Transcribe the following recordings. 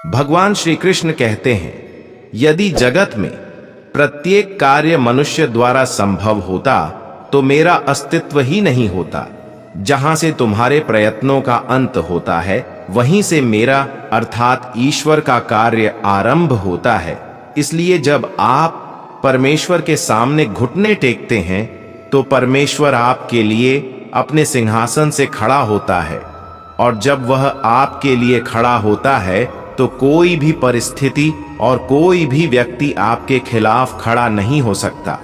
भगवान श्री कृष्ण कहते हैं, यदि जगत में प्रत्येक कार्य मनुष्य द्वारा संभव होता तो मेरा अस्तित्व ही नहीं होता। जहां से तुम्हारे प्रयत्नों का अंत होता है, वहीं से मेरा अर्थात ईश्वर का कार्य आरंभ होता है। इसलिए जब आप परमेश्वर के सामने घुटने टेकते हैं तो परमेश्वर आपके लिए अपने सिंहासन से खड़ा होता है, और जब वह आपके लिए खड़ा होता है तो कोई भी परिस्थिति और कोई भी व्यक्ति आपके खिलाफ खड़ा नहीं हो सकता।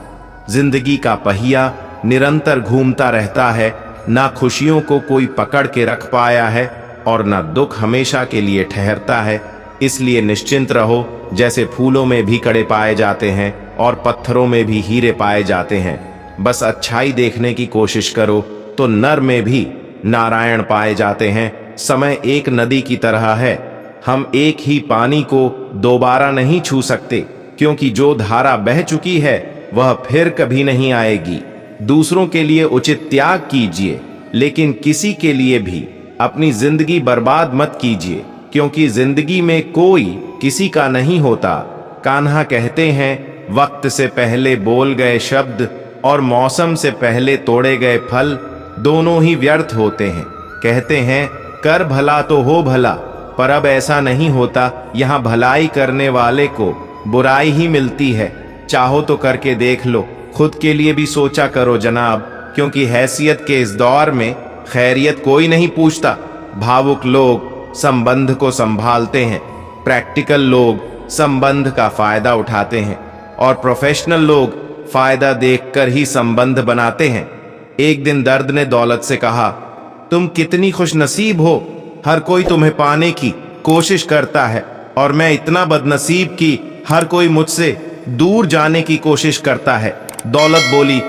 जिंदगी का पहिया निरंतर घूमता रहता है, ना खुशियों को कोई पकड़ के रख पाया है और ना दुख हमेशा के लिए ठहरता है। इसलिए निश्चिंत रहो, जैसे फूलों में भी कड़े पाए जाते हैं और पत्थरों में भी हीरे पाए जाते हैं। बस अच्छाई देखने की कोशिश करो तो नर में भी नारायण पाए जाते हैं। समय एक नदी की तरह है, हम एक ही पानी को दोबारा नहीं छू सकते, क्योंकि जो धारा बह चुकी है वह फिर कभी नहीं आएगी। दूसरों के लिए उचित त्याग कीजिए, लेकिन किसी के लिए भी अपनी जिंदगी बर्बाद मत कीजिए, क्योंकि जिंदगी में कोई किसी का नहीं होता। कान्हा कहते हैं, वक्त से पहले बोल गए शब्द और मौसम से पहले तोड़े गए फल दोनों ही व्यर्थ होते हैं। कहते हैं, कर भला तो हो भला, पर अब ऐसा नहीं होता। यहाँ भलाई करने वाले को बुराई ही मिलती है। चाहो तो करके देख लो, खुद के लिए भी सोचा करो जनाब, क्योंकि हैसियत के इस दौर में खैरियत कोई नहीं पूछता। भावुक लोग संबंध को संभालते हैं, प्रैक्टिकल लोग संबंध का फायदा उठाते हैं, और प्रोफेशनल लोग फायदा देखकर ही संबंध बनाते हैं। एक दिन दर्द ने दौलत से कहा, तुम कितनी खुशनसीब हो, हर कोई तुम्हें पाने की कोशिश करता है, और मैं इतना बदनसीब कि हर कोई मुझसे दूर जाने की कोशिश करता है। दौलत बोली,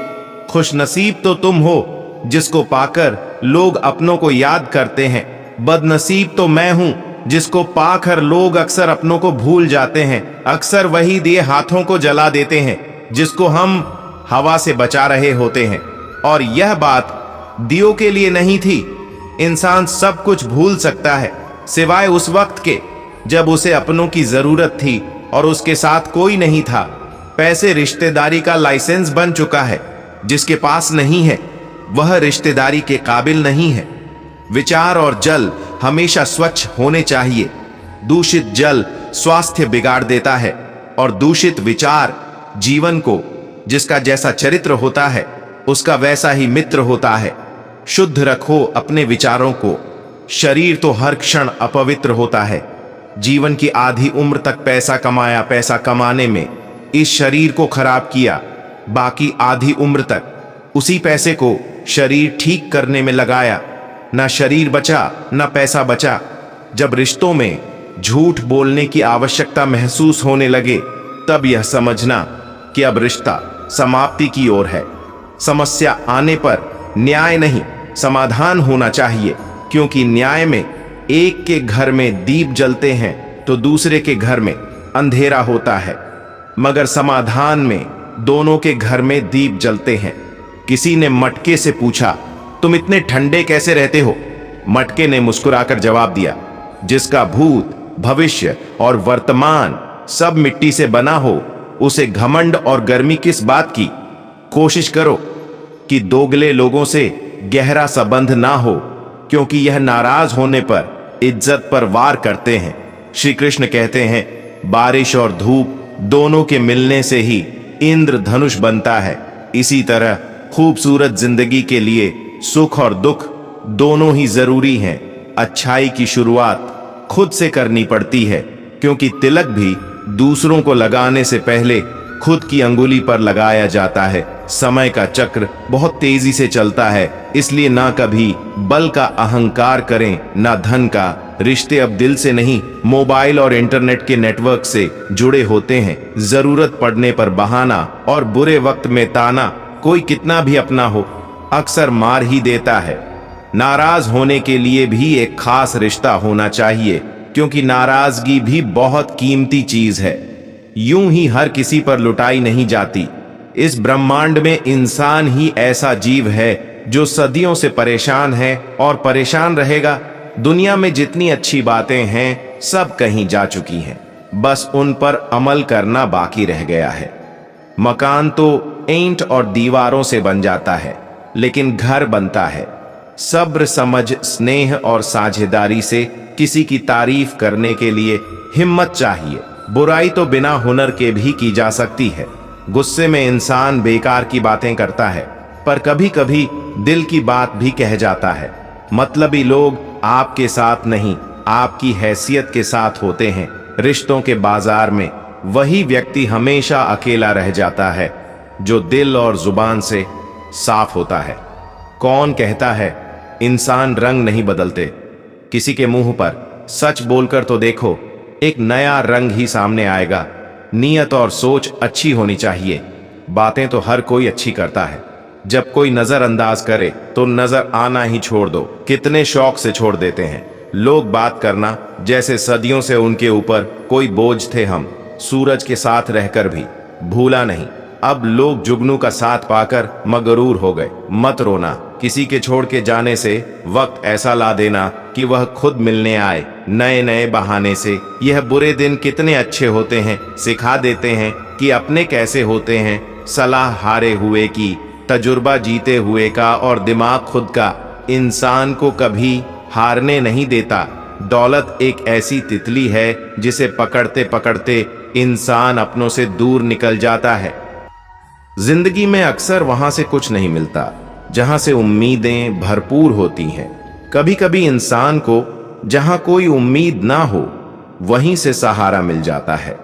खुशनसीब तो तुम हो जिसको पाकर लोग अपनों को याद करते हैं। बदनसीब तो मैं हूं जिसको पाकर लोग अक्सर अपनों को भूल जाते हैं। अक्सर वही दिए हाथों को जला देते हैं जिसको हम हवा से बचा रहे होते हैं। और यह बात दियों के लिए नहीं थी। इंसान सब कुछ भूल सकता है सिवाय उस वक्त के जब उसे अपनों की जरूरत थी और उसके साथ कोई नहीं था। पैसे रिश्तेदारी का लाइसेंस बन चुका है, जिसके पास नहीं है वह रिश्तेदारी के काबिल नहीं है। विचार और जल हमेशा स्वच्छ होने चाहिए। दूषित जल स्वास्थ्य बिगाड़ देता है, और दूषित विचार जीवन को, जिसका जैसा चरित्र होता है उसका वैसा ही मित्र होता है। शुद्ध रखो अपने विचारों को। शरीर तो हर क्षण अपवित्र होता है। जीवन की आधी उम्र तक पैसा कमाया, पैसा कमाने में इस शरीर को खराब किया, बाकी आधी उम्र तक उसी पैसे को शरीर ठीक करने में लगाया। ना शरीर बचा ना पैसा बचा। जब रिश्तों में झूठ बोलने की आवश्यकता महसूस होने लगे, तब यह समझना कि अब रिश्ता समाप्ति की ओर है। समस्या आने पर न्याय नहीं, समाधान होना चाहिए, क्योंकि न्याय में एक के घर में दीप जलते हैं तो दूसरे के घर में अंधेरा होता है, मगर समाधान में दोनों के घर में दीप जलते हैं। किसी ने मटके से पूछा, तुम इतने ठंडे कैसे रहते हो? मटके ने मुस्कुराकर जवाब दिया, जिसका भूत, भविष्य और वर्तमान सब मिट्टी से बना हो, उसे घमंड और गर्मी किस बात की? कोशिश करो कि दोगले लोगों से गहरा संबंध ना हो, क्योंकि यह नाराज होने पर इज्जत पर वार करते हैं। श्री कृष्ण कहते हैं, बारिश और धूप दोनों के मिलने से ही इंद्रधनुष बनता है। इसी तरह खूबसूरत जिंदगी के लिए सुख और दुख दोनों ही जरूरी हैं। अच्छाई की शुरुआत खुद से करनी पड़ती है, क्योंकि तिलक भी दूसरों को लगाने से पहले खुद की अंगुली पर लगाया जाता है। समय का चक्र बहुत तेजी से चलता है, इसलिए ना कभी बल का अहंकार करें, ना धन का। रिश्ते अब दिल से नहीं, मोबाइल और इंटरनेट के नेटवर्क से जुड़े होते हैं। जरूरत पड़ने पर बहाना और बुरे वक्त में ताना कोई कितना भी अपना हो, अक्सर मार ही देता है। नाराज होने के लिए भी एक खास रिश्ता होना चाहिए, क्योंकि नाराजगी भी बहुत कीमती चीज है। यूं ही हर किसी पर लुटाई नहीं जाती। इस ब्रह्मांड में इंसान ही ऐसा जीव है जो सदियों से परेशान है और परेशान रहेगा। दुनिया में जितनी अच्छी बातें हैं सब कहीं जा चुकी हैं, बस उन पर अमल करना बाकी रह गया है। मकान तो ईंट और दीवारों से बन जाता है, लेकिन घर बनता है सब्र, समझ, स्नेह और साझेदारी से। किसी की तारीफ करने के लिए हिम्मत चाहिए। बुराई तो बिना हुनर के भी की जा सकती है। गुस्से में इंसान बेकार की बातें करता है, पर कभी कभी दिल की बात भी कह जाता है। मतलबी लोग आपके साथ नहीं, आपकी हैसियत के साथ होते हैं। रिश्तों के बाजार में वही व्यक्ति हमेशा अकेला रह जाता है जो दिल और जुबान से साफ होता है। कौन कहता है इंसान रंग नहीं बदलते? किसी के मुंह पर सच बोलकर तो देखो, एक नया रंग ही सामने आएगा। नीयत और सोच अच्छी होनी चाहिए। बातें तो हर कोई अच्छी करता है, जब कोई नजरअंदाज करे तो नजर आना ही छोड़ दो। कितने शौक से छोड़ देते हैं लोग बात करना, जैसे सदियों से उनके ऊपर कोई बोझ थे हम। सूरज के साथ रहकर भी भूला नहीं। अब लोग जुगनू का साथ पाकर मगरूर हो गए। मत रोना, किसी के छोड़ के जाने से वक्त ऐसा ला देना कि वह खुद मिलने आए नए नए बहाने से। यह बुरे दिन कितने अच्छे होते हैं, सिखा देते हैं कि अपने कैसे होते हैं। सलाह हारे हुए की, तजुर्बा जीते हुए का और दिमाग खुद का इंसान को कभी हारने नहीं देता। दौलत एक ऐसी तितली है जिसे पकड़ते पकड़ते इंसान अपनों से दूर निकल जाता है। जिंदगी में अक्सर वहां से कुछ नहीं मिलता जहां से उम्मीदें भरपूर होती हैं। कभी कभी इंसान को जहां कोई उम्मीद ना हो वहीं से सहारा मिल जाता है।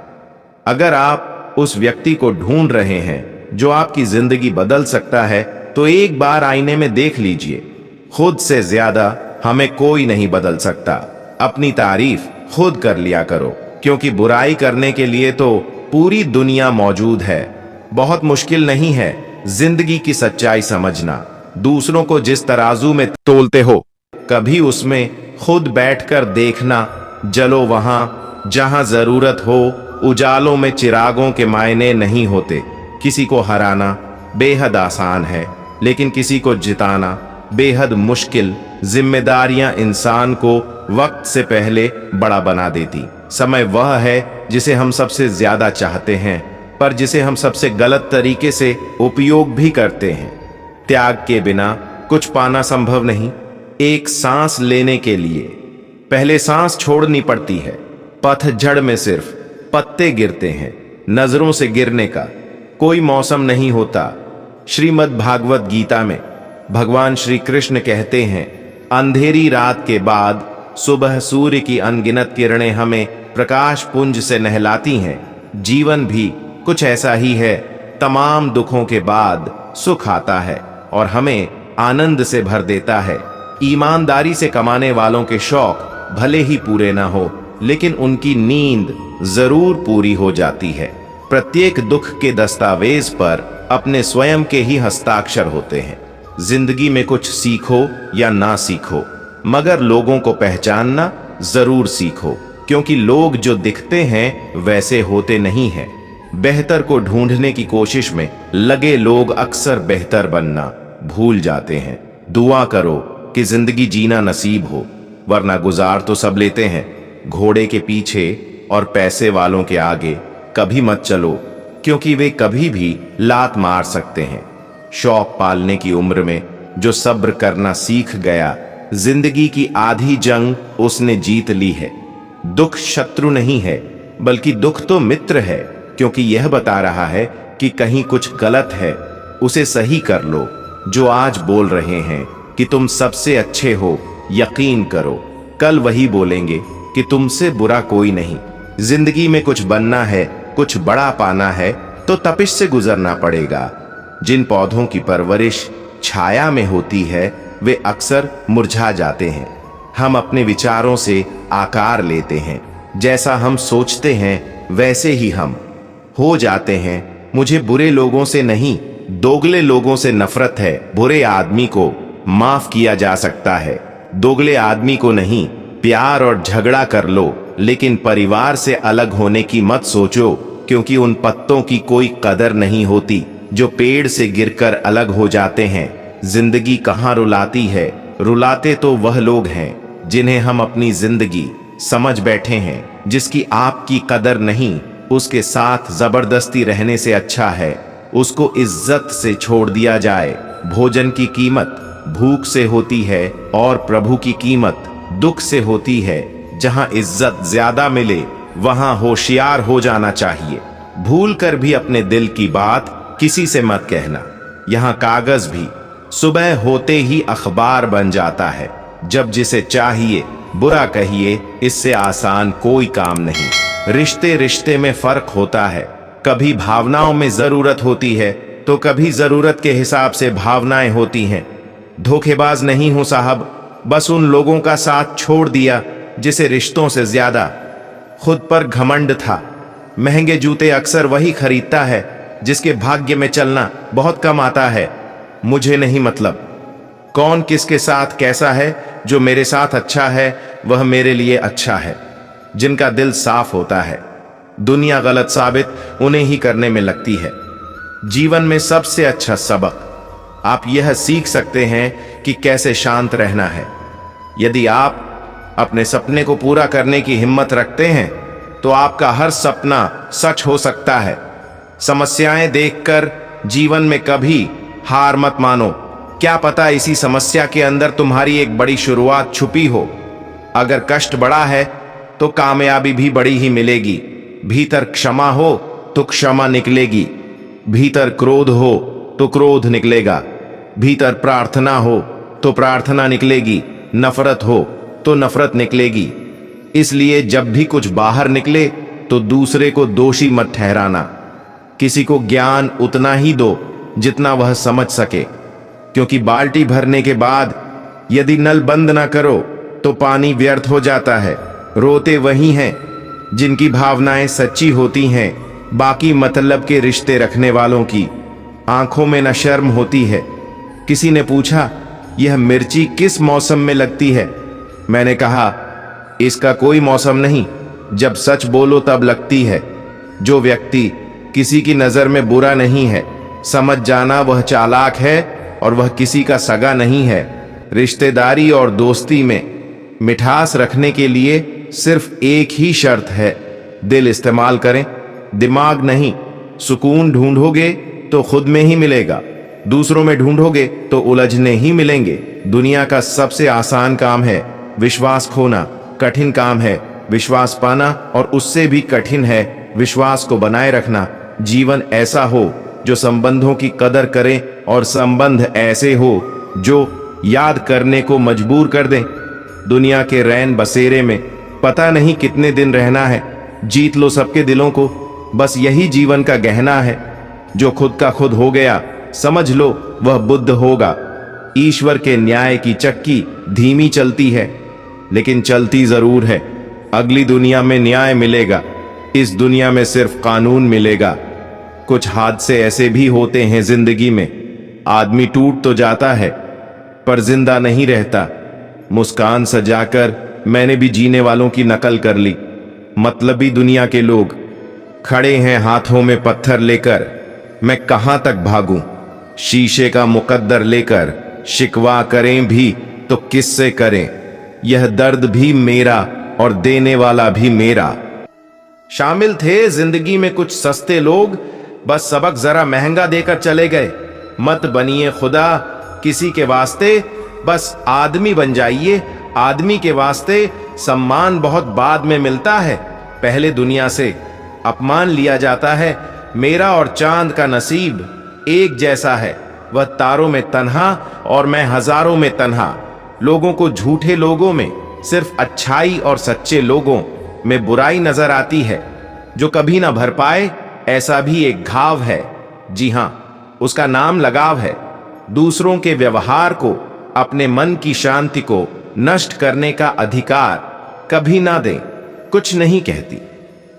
अगर आप उस व्यक्ति को ढूंढ रहे हैं जो आपकी जिंदगी बदल सकता है, तो एक बार आईने में देख लीजिए। खुद से ज्यादा हमें कोई नहीं बदल सकता। अपनी तारीफ खुद कर लिया करो, क्योंकि बुराई करने के लिए तो पूरी दुनिया मौजूद है। बहुत मुश्किल नहीं है जिंदगी की सच्चाई समझना। दूसरों को जिस तराजू में तोलते हो, कभी उसमें खुद बैठकर देखना। जलो वहां जहां जरूरत हो। उजालों में चिरागों के मायने नहीं होते। किसी को हराना बेहद आसान है, लेकिन किसी को जिताना बेहद मुश्किल। जिम्मेदारियां इंसान को वक्त से पहले बड़ा बना देती। समय वह है जिसे हम सबसे ज्यादा चाहते हैं, पर जिसे हम सबसे गलत तरीके से उपयोग भी करते हैं। त्याग के बिना कुछ पाना संभव नहीं। एक सांस लेने के लिए पहले सांस छोड़नी पड़ती है। पतझड़ में सिर्फ पत्ते गिरते हैं, नजरों से गिरने का कोई मौसम नहीं होता। श्रीमद् भागवत गीता में भगवान श्री कृष्ण कहते हैं, अंधेरी रात के बाद सुबह सूर्य की अनगिनत किरणें हमें प्रकाश पुंज से नहलाती हैं। जीवन भी कुछ ऐसा ही है। तमाम दुखों के बाद सुख आता है और हमें आनंद से भर देता है। ईमानदारी से कमाने वालों के शौक भले ही पूरे ना हो, लेकिन उनकी नींद जरूर पूरी हो जाती है। प्रत्येक दुख के दस्तावेज पर अपने स्वयं के ही हस्ताक्षर होते हैं। जिंदगी में कुछ सीखो या ना सीखो, मगर लोगों को पहचानना जरूर सीखो, क्योंकि लोग जो दिखते हैं वैसे होते नहीं हैं। बेहतर को ढूंढने की कोशिश में लगे लोग अक्सर बेहतर बनना भूल जाते हैं। दुआ करो कि जिंदगी जीना नसीब हो, वरना गुजार तो सब लेते हैं। घोड़े के पीछे और पैसे वालों के आगे कभी मत चलो, क्योंकि वे कभी भी लात मार सकते हैं। शौक पालने की उम्र में जो सब्र करना सीख गया, जिंदगी की आधी जंग उसने जीत ली है। दुख शत्रु नहीं है, बल्कि दुख तो मित्र है, क्योंकि यह बता रहा है कि कहीं कुछ गलत है, उसे सही कर लो। जो आज बोल रहे हैं कि तुम सबसे अच्छे हो, यकीन करो कल वही बोलेंगे कि तुमसे बुरा कोई नहीं। जिंदगी में कुछ बनना है, कुछ बड़ा पाना है, तो तपिश से गुजरना पड़ेगा। जिन पौधों की परवरिश छाया में होती है, वे अक्सर मुरझा जाते हैं। हम अपने विचारों से आकार लेते हैं। जैसा हम सोचते हैं वैसे ही हम हो जाते हैं। मुझे बुरे लोगों से नहीं, दोगले लोगों से नफरत है। बुरे आदमी को माफ किया जा सकता है, दोगले आदमी को नहीं। प्यार और झगड़ा कर लो, लेकिन परिवार से अलग होने की मत सोचो, क्योंकि उन पत्तों की कोई कदर नहीं होती जो पेड़ से गिरकर अलग हो जाते हैं। जिंदगी कहाँ रुलाती है? रुलाते तो वह लोग हैं जिन्हें हम अपनी जिंदगी समझ बैठे हैं जिसकी आपकी कदर नहीं, उसके साथ जबरदस्ती रहने से अच्छा है उसको इज्जत से छोड़ दिया जाए। भोजन की कीमत भूख से होती है और प्रभु की कीमत दुख से होती है। जहां इज्जत ज्यादा मिले वहां होशियार हो जाना चाहिए। भूल कर भी अपने दिल की बात किसी से मत कहना। यहां कागज भी सुबह होते ही अखबार बन जाता है। जब जिसे चाहिए बुरा कहिए, इससे आसान कोई काम नहीं। रिश्ते रिश्ते में फर्क होता है। कभी भावनाओं में जरूरत होती है तो कभी जरूरत के हिसाब से भावनाएं होती हैं। धोखेबाज नहीं हूं साहब, बस उन लोगों का साथ छोड़ दिया जिसे रिश्तों से ज्यादा खुद पर घमंड था। महंगे जूते अक्सर वही खरीदता है जिसके भाग्य में चलना बहुत कम आता है। मुझे नहीं मतलब कौन किसके साथ कैसा है, जो मेरे साथ अच्छा है वह मेरे लिए अच्छा है। जिनका दिल साफ होता है, दुनिया गलत साबित उन्हें ही करने में लगती है। जीवन में सबसे अच्छा सबक आप यह सीख सकते हैं कि कैसे शांत रहना है। यदि आप अपने सपने को पूरा करने की हिम्मत रखते हैं तो आपका हर सपना सच हो सकता है। समस्याएं देखकर जीवन में कभी हार मत मानो। क्या पता इसी समस्या के अंदर तुम्हारी एक बड़ी शुरुआत छुपी हो। अगर कष्ट बड़ा है तो कामयाबी भी बड़ी ही मिलेगी। भीतर क्षमा हो तो क्षमा निकलेगी, भीतर क्रोध हो तो क्रोध निकलेगा, भीतर प्रार्थना हो तो प्रार्थना निकलेगी, नफरत हो तो नफरत निकलेगी। इसलिए जब भी कुछ बाहर निकले तो दूसरे को दोषी मत ठहराना। किसी को ज्ञान उतना ही दो जितना वह समझ सके, क्योंकि बाल्टी भरने के बाद यदि नल बंद ना करो तो पानी व्यर्थ हो जाता है। रोते वही हैं जिनकी भावनाएं सच्ची होती हैं। बाकी मतलब के रिश्ते रखने वालों की आंखों में न शर्म होती है। किसी ने पूछा, यह मिर्ची किस मौसम में लगती है? मैंने कहा, इसका कोई मौसम नहीं, जब सच बोलो तब लगती है। जो व्यक्ति किसी की नजर में बुरा नहीं है, समझ जाना वह चालाक है और वह किसी का सगा नहीं है। रिश्तेदारी और दोस्ती में मिठास रखने के लिए सिर्फ एक ही शर्त है, दिल इस्तेमाल करें, दिमाग नहीं। सुकून ढूंढोगे तो खुद में ही मिलेगा, दूसरों में ढूंढोगे तो उलझने ही मिलेंगे। दुनिया का सबसे आसान काम है विश्वास खोना, कठिन काम है विश्वास पाना, और उससे भी कठिन है विश्वास को बनाए रखना। जीवन ऐसा हो जो संबंधों की कदर करें और संबंध ऐसे हो जो याद करने को मजबूर कर दें। दुनिया के रैन बसेरे में पता नहीं कितने दिन रहना है। जीत लो सबके दिलों को, बस यही जीवन का गहना है। जो खुद का खुद हो गया समझ लो वह बुद्ध होगा। ईश्वर के न्याय की चक्की धीमी चलती है लेकिन चलती जरूर है। अगली दुनिया में न्याय मिलेगा, इस दुनिया में सिर्फ कानून मिलेगा। कुछ हादसे ऐसे भी होते हैं जिंदगी में, आदमी टूट तो जाता है पर जिंदा नहीं रहता। मुस्कान सजाकर मैंने भी जीने वालों की नकल कर ली। मतलबी दुनिया के लोग खड़े हैं हाथों में पत्थर लेकर, मैं कहां तक भागूं? शीशे का मुकद्दर लेकर शिकवा करें भी तो किससे करें? यह दर्द भी मेरा और देने वाला भी मेरा। शामिल थे जिंदगी में कुछ सस्ते लोग, बस सबक जरा महंगा देकर चले गए। मत बनिए खुदा किसी के वास्ते, बस आदमी बन जाइए। आदमी के वास्ते सम्मान बहुत बाद में मिलता है, पहले दुनिया से अपमान लिया जाता है। मेरा और चांद का नसीब एक जैसा है, वह तारों में तन्हा और मैं हजारों में तन्हा। लोगों को झूठे लोगों में सिर्फ अच्छाई और सच्चे लोगों में बुराई नजर आती है। जो कभी ना भर पाए ऐसा भी एक घाव है। जी हां, उसका नाम लगाव है। दूसरों के व्यवहार को, अपने मन की शांति को नष्ट करने का अधिकार कभी ना दें। कुछ नहीं कहती,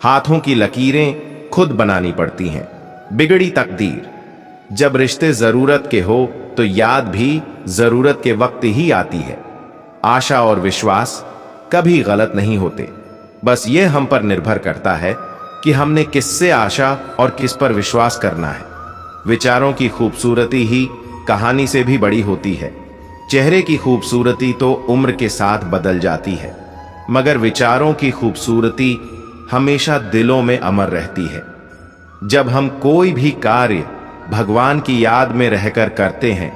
हाथों की लकीरें खुद बनानी पड़ती हैं। बिगड़ी तकदीर, जब रिश्ते जरूरत के हो तो याद भी जरूरत के वक्त ही आती है। आशा और विश्वास कभी गलत नहीं होते, बस ये हम पर निर्भर करता है कि हमने किससे आशा और किस पर विश्वास करना है। विचारों की खूबसूरती ही कहानी से भी बड़ी होती है। चेहरे की खूबसूरती तो उम्र के साथ बदल जाती है। मगर विचारों की खूबसूरती हमेशा दिलों में अमर रहती है। जब हम कोई भी कार्य भगवान की याद में रहकर करते हैं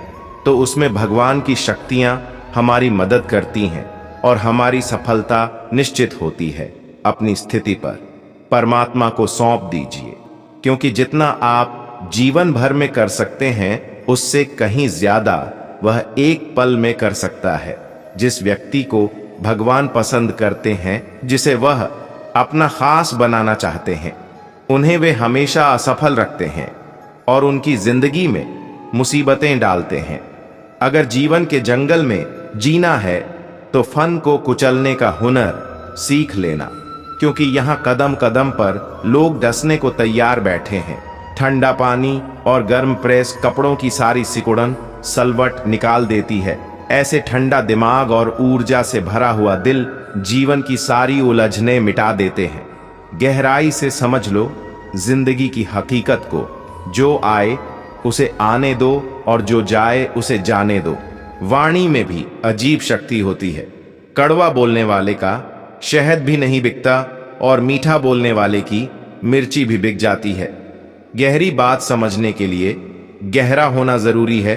तो उसमें भगवान की शक्तियां हमारी मदद करती हैं और हमारी सफलता निश्चित होती है। अपनी स्थिति पर परमात्मा को सौंप दीजिए, क्योंकि जितना आप जीवन भर में कर सकते हैं उससे कहीं ज्यादा वह एक पल में कर सकता है। जिस व्यक्ति को भगवान पसंद करते हैं, जिसे वह अपना खास बनाना चाहते हैं, उन्हें वे हमेशा असफल रखते हैं और उनकी जिंदगी में मुसीबतें डालते हैं। अगर जीवन के जंगल में जीना है तो फन को कुचलने का हुनर सीख लेना, क्योंकि यहाँ कदम कदम पर लोग डसने को तैयार बैठे हैं। ठंडा पानी और गर्म प्रेस कपड़ों की सारी सिकुड़न सलवट निकाल देती है। ऐसे ठंडा दिमाग और ऊर्जा से भरा हुआ दिल जीवन की सारी उलझनें मिटा देते हैं। गहराई से समझ लो जिंदगी की हकीकत को। जो आए उसे आने दो और जो जाए उसे जाने दो। वाणी में भी अजीब शक्ति होती है। कड़वा बोलने वाले का शहद भी नहीं बिकता और मीठा बोलने वाले की मिर्ची भी बिक जाती है। गहरी बात समझने के लिए गहरा होना जरूरी है,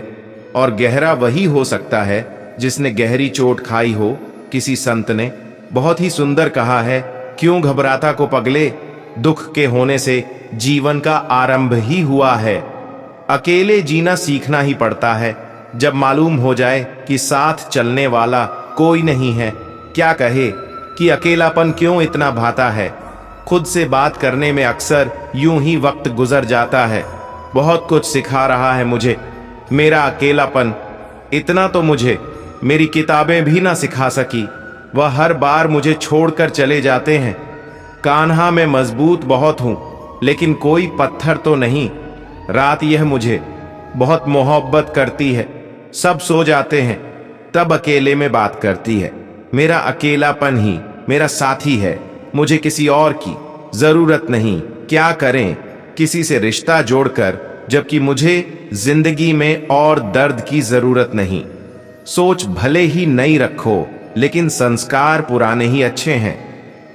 और गहरा वही हो सकता है जिसने गहरी चोट खाई हो। किसी संत ने बहुत ही सुंदर कहा है, क्यों घबराता को पगले, दुख के होने से जीवन का आरंभ ही हुआ है। अकेले जीना सीखना ही पड़ता है। जब मालूम हो जाए कि साथ चलने वाला कोई नहीं है, क्या कहे कि अकेलापन क्यों इतना भाता है। खुद से बात करने में अक्सर यूं ही वक्त गुजर जाता है। बहुत कुछ सिखा रहा है मुझे मेरा अकेलापन। इतना तो मुझे मेरी किताबें भी ना सिखा सकी। वह हर बार मुझे छोड़कर चले जाते हैं। कान्हा मैं मजबूत बहुत हूं, लेकिन कोई पत्थर तो नहीं। रात यह मुझे बहुत मोहब्बत करती है। सब सो जाते हैं, तब अकेले में बात करती है। मेरा अकेलापन ही मेरा साथी है। मुझे किसी और की जरूरत नहीं। क्या करें किसी से रिश्ता जोड़कर, जबकि मुझे जिंदगी में और दर्द की जरूरत नहीं। सोच भले ही नई रखो, लेकिन संस्कार पुराने ही अच्छे हैं।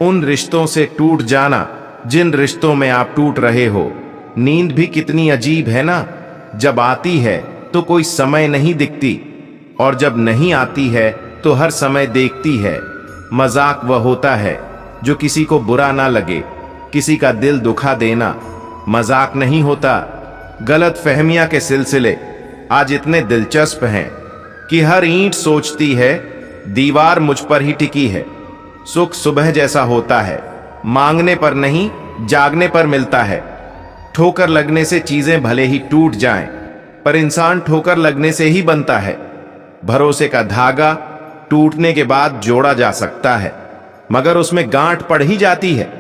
उन रिश्तों से टूट जाना जिन रिश्तों में आप टूट रहे हो। नींद भी कितनी अजीब है ना, जब आती है तो कोई समय नहीं दिखती, और जब नहीं आती है तो हर समय देखती है। मजाक वह होता है जो किसी को बुरा ना लगे। किसी का दिल दुखा देना मजाक नहीं होता। गलत फहमियां के सिलसिले आज इतने दिलचस्प हैं कि हर ईंट सोचती है दीवार मुझ पर ही टिकी है। सुख सुबह जैसा होता है, मांगने पर नहीं जागने पर मिलता है। ठोकर लगने से चीजें भले ही टूट जाएं, पर इंसान ठोकर लगने से ही बनता है। भरोसे का धागा टूटने के बाद जोड़ा जा सकता है, मगर उसमें गांठ पड़ ही जाती है।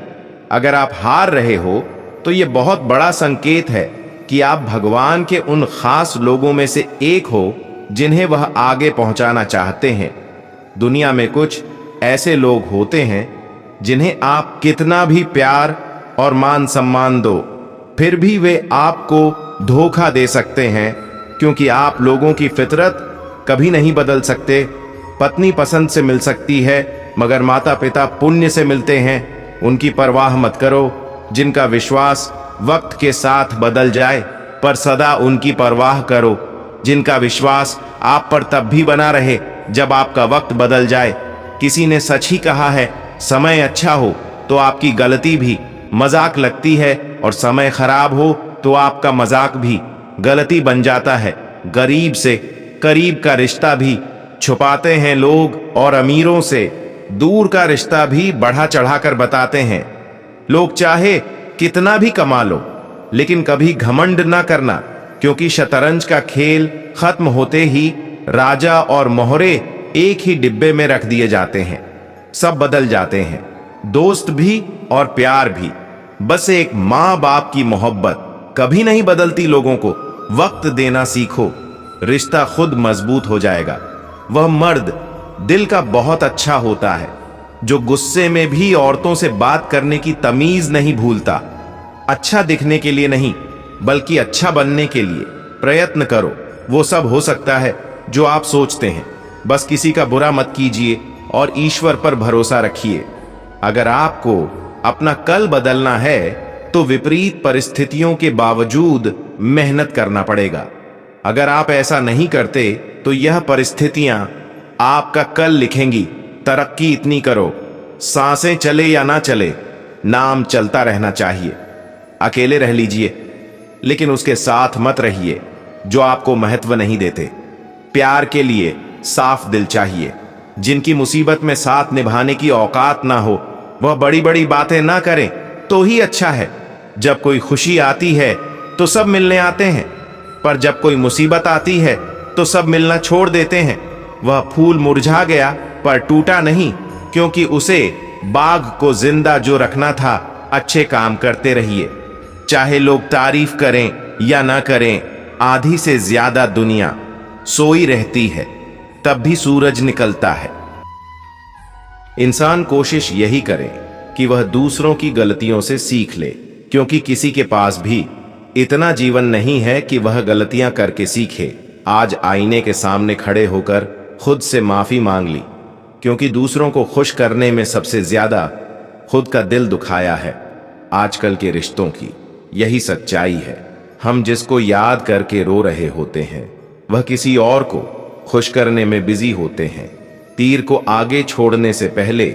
अगर आप हार रहे हो तो यह बहुत बड़ा संकेत है कि आप भगवान के उन खास लोगों में से एक हो जिन्हें वह आगे पहुंचाना चाहते हैं। दुनिया में कुछ ऐसे लोग होते हैं जिन्हें आप कितना भी प्यार और मान सम्मान दो, फिर भी वे आपको धोखा दे सकते हैं, क्योंकि आप लोगों की फितरत कभी नहीं बदल सकते। पत्नी पसंद से मिल सकती है, मगर माता पिता पुण्य से मिलते हैं। उनकी परवाह मत करो। जिनका विश्वास वक्त के साथ बदल जाए, पर सदा उनकी परवाह करो। जिनका विश्वास आप पर तब भी बना रहे जब आपका वक्त बदल जाए। किसी ने सच ही कहा है, समय अच्छा हो तो आपकी गलती भी मजाक लगती है, और समय खराब हो तो आपका मजाक भी गलती बन जाता है। गरीब से करीब का रिश्ता भी छुपाते हैं लोग, और अमीरों से दूर का रिश्ता भी बढ़ा चढ़ाकर बताते हैं। लोग चाहे कितना भी कमा लो, लेकिन कभी घमंड ना करना, क्योंकि शतरंज का खेल खत्म होते ही राजा और मोहरे एक ही डिब्बे में रख दिए जाते हैं। सब बदल जाते हैं, दोस्त भी और प्यार भी। बस एक माँ बाप की मोहब्बत कभी नहीं बदलती। लोगों को वक्त देना सीखो, रिश्ता खुद मजबूत हो जाएगा। वह मर्द दिल का बहुत अच्छा होता है जो गुस्से में भी औरतों से बात करने की तमीज नहीं भूलता। अच्छा दिखने के लिए नहीं, बल्कि अच्छा बनने के लिए प्रयत्न करो। वो सब हो सकता है जो आप सोचते हैं। बस किसी का बुरा मत कीजिए और ईश्वर पर भरोसा रखिए। अगर आपको अपना कल बदलना है तो विपरीत परिस्थितियों के बावजूद मेहनत करना पड़ेगा। अगर आप ऐसा नहीं करते तो यह परिस्थितियां आपका कल लिखेंगी। तरक्की इतनी करो, सांसें चले या ना चले, नाम चलता रहना चाहिए। अकेले रह लीजिए, लेकिन उसके साथ मत रहिए जो आपको महत्व नहीं देते। प्यार के लिए साफ दिल चाहिए। जिनकी मुसीबत में साथ निभाने की औकात ना हो, वह बड़ी बड़ी बातें ना करें तो ही अच्छा है। जब कोई खुशी आती है तो सब मिलने आते हैं, पर जब कोई मुसीबत आती है तो सब मिलना छोड़ देते हैं। वह फूल मुरझा गया पर टूटा नहीं, क्योंकि उसे बाग को जिंदा जो रखना था। अच्छे काम करते रहिए, चाहे लोग तारीफ करें या ना करें। आधी से ज्यादा दुनिया सोई रहती है, तब भी सूरज निकलता है। इंसान कोशिश यही करे कि वह दूसरों की गलतियों से सीख ले, क्योंकि किसी के पास भी इतना जीवन नहीं है कि वह गलतियां करके सीखे। आज आईने के सामने खड़े होकर खुद से माफी मांग ली, क्योंकि दूसरों को खुश करने में सबसे ज्यादा खुद का दिल दुखाया है। आजकल के रिश्तों की यही सच्चाई है। हम जिसको याद करके रो रहे होते हैं, वह किसी और को खुश करने में बिजी होते हैं। तीर को आगे छोड़ने से पहले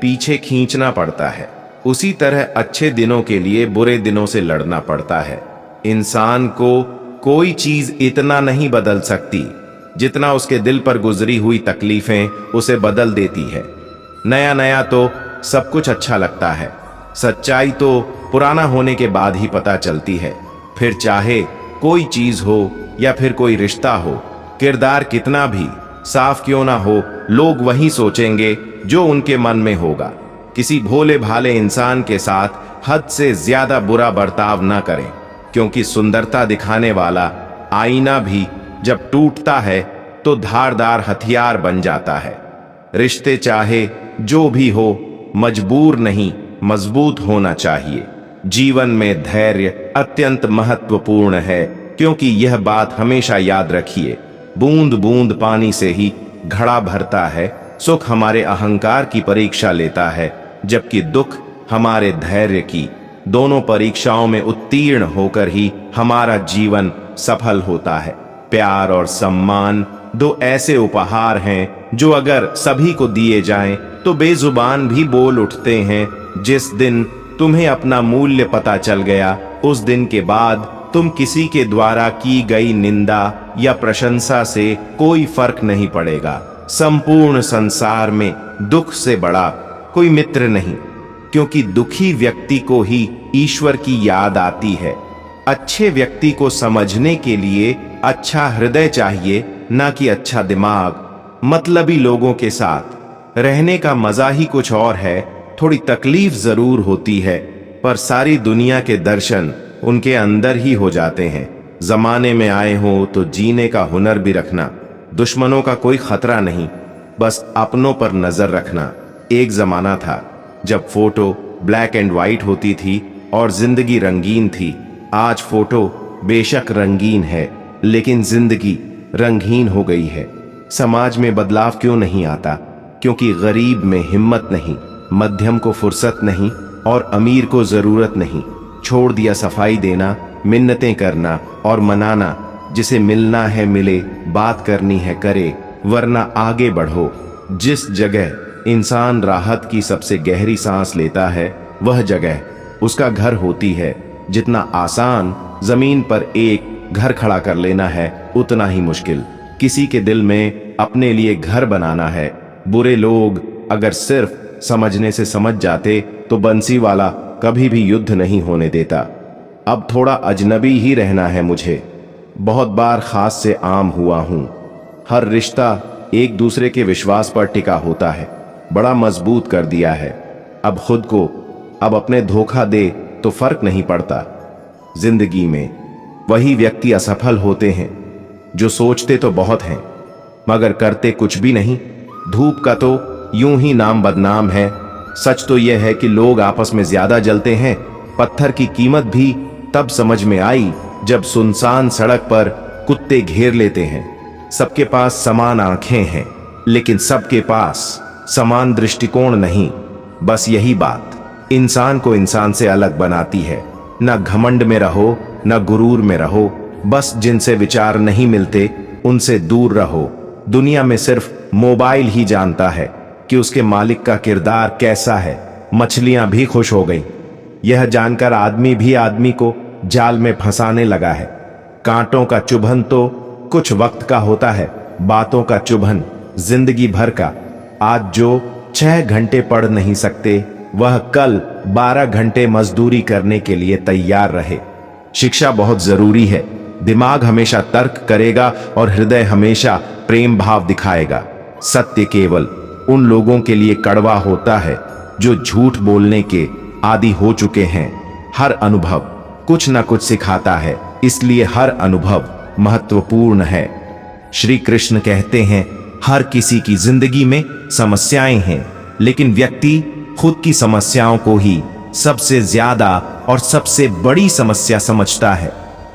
पीछे खींचना पड़ता है। उसी तरह अच्छे दिनों के लिए बुरे दिनों से लड़ना पड़ता है। इंसान को कोई चीज इतना नहीं बदल सकती जितना उसके दिल पर गुजरी हुई तकलीफें उसे बदल देती है। नया नया तो सब कुछ अच्छा लगता है, सच्चाई तो पुराना होने के बाद ही पता चलती है। फिर चाहे कोई चीज हो या फिर कोई रिश्ता हो, किरदार कितना भी साफ क्यों ना हो, लोग वही सोचेंगे जो उनके मन में होगा। किसी भोले भाले इंसान के साथ हद से ज्यादा बुरा बर्ताव ना करें, क्योंकि सुंदरता दिखाने वाला आईना भी जब टूटता है तो धारदार हथियार बन जाता है। रिश्ते चाहे जो भी हो, मजबूर नहीं मजबूत होना चाहिए। जीवन में धैर्य अत्यंत महत्वपूर्ण है, क्योंकि यह बात हमेशा याद रखिए, बूंद बूंद पानी से ही घड़ा भरता है। सुख हमारे अहंकार की परीक्षा लेता है, जबकि दुख हमारे धैर्य की। दोनों परीक्षाओं में उत्तीर्ण होकर ही हमारा जीवन सफल होता है। प्यार और सम्मान दो ऐसे उपहार हैं जो अगर सभी को दिए जाएं तो बेजुबान भी बोल उठते हैं। जिस दिन तुम्हें अपना मूल्य पता चल गया, उस दिन के बाद तुम किसी के द्वारा की गई निंदा या प्रशंसा से कोई फर्क नहीं पड़ेगा। संपूर्ण संसार में दुख से बड़ा कोई मित्र नहीं, क्योंकि दुखी व्यक्ति को ही ईश्वर की याद आती है। अच्छे व्यक्ति को समझने के लिए अच्छा हृदय चाहिए, ना कि अच्छा दिमाग। मतलबी लोगों के साथ रहने का मजा ही कुछ और है। थोड़ी तकलीफ जरूर होती है, पर सारी दुनिया के दर्शन उनके अंदर ही हो जाते हैं। जमाने में आए हो तो जीने का हुनर भी रखना। दुश्मनों का कोई खतरा नहीं, बस अपनों पर नजर रखना। एक जमाना था जब फोटो ब्लैक एंड व्हाइट होती थी और जिंदगी रंगीन थी। आज फोटो बेशक रंगीन है, लेकिन जिंदगी रंगहीन हो गई है। समाज में बदलाव क्यों नहीं आता? क्योंकि गरीब में हिम्मत नहीं, मध्यम को फुर्सत नहीं और अमीर को जरूरत नहीं। छोड़ दिया सफाई देना, मिन्नतें करना और मनाना। जिसे मिलना है मिले, बात करनी है करे, वरना आगे बढ़ो। जिस जगह इंसान राहत की सबसे गहरी सांस लेता है, वह जगह उसका घर होती है। जितना आसान जमीन पर एक घर खड़ा कर लेना है, उतना ही मुश्किल किसी के दिल में अपने लिए घर बनाना है। बुरे लोग अगर सिर्फ समझने से समझ जाते तो बंसीवाला कभी भी युद्ध नहीं होने देता। अब थोड़ा अजनबी ही रहना है मुझे। बहुत बार खास से आम हुआ हूं। हर रिश्ता एक दूसरे के विश्वास पर टिका होता है। बड़ा मजबूत कर दिया है। अब खुद को अब अपने धोखा दे तो फर्क नहीं पड़ता। जिंदगी में वही व्यक्ति असफल होते हैं जो सोचते तो बहुत हैं मगर करते कुछ भी नहीं। धूप का तो यूं ही नाम बदनाम है। सच तो यह है कि लोग आपस में ज्यादा जलते हैं। पत्थर की कीमत भी तब समझ में आई जब सुनसान सड़क पर कुत्ते घेर लेते हैं। सबके पास समान आंखें हैं, लेकिन सबके पास समान दृष्टिकोण नहीं। बस यही बात इंसान को इंसान से अलग बनाती है। न घमंड में रहो, न गुरूर में रहो। बस जिनसे विचार नहीं मिलते उनसे दूर रहो। दुनिया में सिर्फ मोबाइल ही जानता है कि उसके मालिक का किरदार कैसा है। मछलियां भी खुश हो गई यह जानकर आदमी भी आदमी को जाल में फंसाने लगा है। कांटों का चुभन तो कुछ वक्त का होता है, बातों का चुभन जिंदगी भर का। आज जो 6 घंटे पढ़ नहीं सकते वह कल 12 घंटे मजदूरी करने के लिए तैयार रहे। शिक्षा बहुत जरूरी है। दिमाग हमेशा तर्क करेगा और हृदय हमेशा प्रेम भाव दिखाएगा। सत्य केवल उन लोगों के लिए कड़वा होता है जो झूठ बोलने के आदी हो चुके हैं। हर अनुभव कुछ न कुछ सिखाता है, इसलिए हर अनुभव महत्वपूर्ण है। श्री कृष्ण कहते हैं हर किसी की जिंदगी में समस्याएं हैं, लेकिन व्यक्ति खुद की समस्याओं को ही सबसे ज्यादा और सबसे बड़ी समस्या समझता है।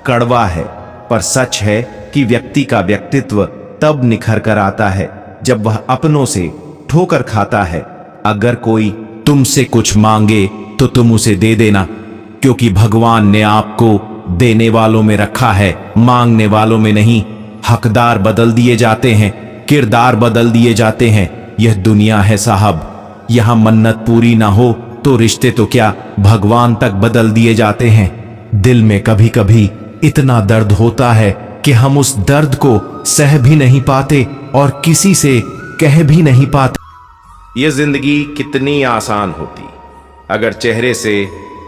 कड़वा है पर सच है कि व्यक्ति का व्यक्तित्व तब निखर कर आता है जब वह अपनों से ठोकर खाता है। अगर कोई तुमसे कुछ मांगे तो तुम उसे दे देना, क्योंकि भगवान ने आपको देने वालों में रखा है, मांगने वालों में नहीं। हकदार बदल दिए जाते हैं, किरदार बदल दिए जाते हैं। यह दुनिया है साहब, यहां मन्नत पूरी ना हो तो रिश्ते तो क्या भगवान तक बदल दिए जाते हैं। दिल में कभी कभी इतना दर्द होता है कि हम उस दर्द को सह भी नहीं पाते और किसी से कह भी नहीं पाते। ये जिंदगी कितनी आसान होती अगर चेहरे से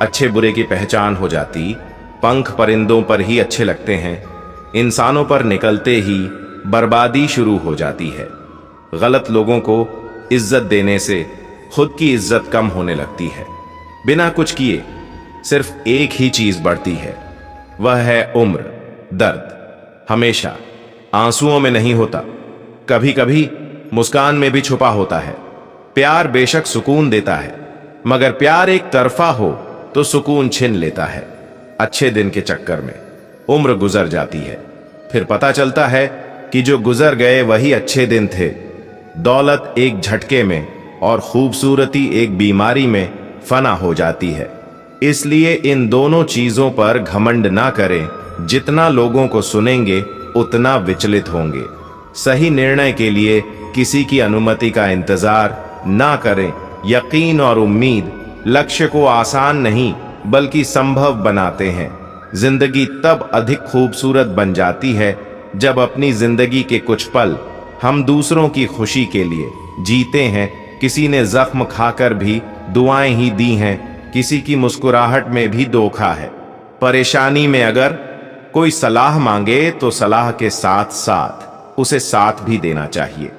अच्छे बुरे की पहचान हो जाती। पंख परिंदों पर ही अच्छे लगते हैं, इंसानों पर निकलते ही बर्बादी शुरू हो जाती है। गलत लोगों को इज्जत देने से खुद की इज्जत कम होने लगती है। बिना कुछ किए सिर्फ एक ही चीज बढ़ती है, वह है उम्र। दर्द हमेशा आंसुओं में नहीं होता, कभी कभी मुस्कान में भी छुपा होता है। प्यार बेशक सुकून देता है, मगर प्यार एक तरफा हो तो सुकून छीन लेता है। अच्छे दिन के चक्कर में उम्र गुजर जाती है, फिर पता चलता है कि जो गुजर गए वही अच्छे दिन थे। दौलत एक झटके में और खूबसूरती एक बीमारी में फना हो जाती है। इसलिए इन दोनों चीजों पर घमंड ना करें। जितना लोगों को सुनेंगे उतना विचलित होंगे। सही निर्णय के लिए किसी की अनुमति का इंतजार ना करें। यकीन और उम्मीद लक्ष्य को आसान नहीं बल्कि संभव बनाते हैं। जिंदगी तब अधिक खूबसूरत बन जाती है जब अपनी जिंदगी के कुछ पल हम दूसरों की खुशी के लिए जीते हैं। किसी ने जख्म खाकर भी दुआएं ही दी हैं, किसी की मुस्कुराहट में भी धोखा है। परेशानी में अगर कोई सलाह मांगे तो सलाह के साथ साथ उसे साथ भी देना चाहिए,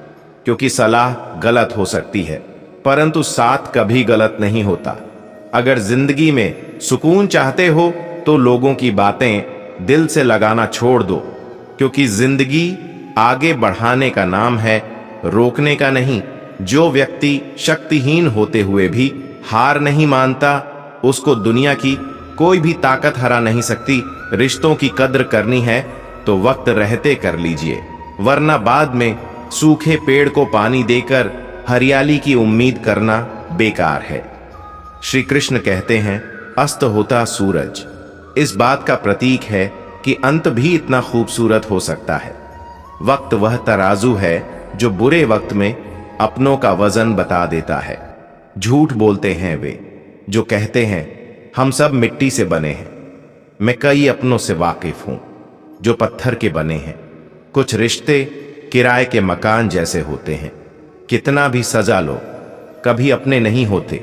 क्योंकि सलाह गलत हो सकती है परंतु साथ कभी गलत नहीं होता। अगर जिंदगी में सुकून चाहते हो तो लोगों की बातें दिल से लगाना छोड़ दो, क्योंकि जिंदगी आगे बढ़ाने का नाम है, रोकने का नहीं। जो व्यक्ति शक्तिहीन होते हुए भी हार नहीं मानता, उसको दुनिया की कोई भी ताकत हरा नहीं सकती। रिश्तों की कद्र करनी है तो वक्त रहते कर लीजिए, वरना बाद में सूखे पेड़ को पानी देकर हरियाली की उम्मीद करना बेकार है। श्री कृष्ण कहते हैं अस्त होता सूरज इस बात का प्रतीक है कि अंत भी इतना खूबसूरत हो सकता है। वक्त वह तराजू है जो बुरे वक्त में अपनों का वजन बता देता है। झूठ बोलते हैं वे जो कहते हैं हम सब मिट्टी से बने हैं। मैं कई अपनों से वाकिफ हूं जो पत्थर के बने हैं। कुछ रिश्ते किराए के मकान जैसे होते हैं, कितना भी सजा लो कभी अपने नहीं होते।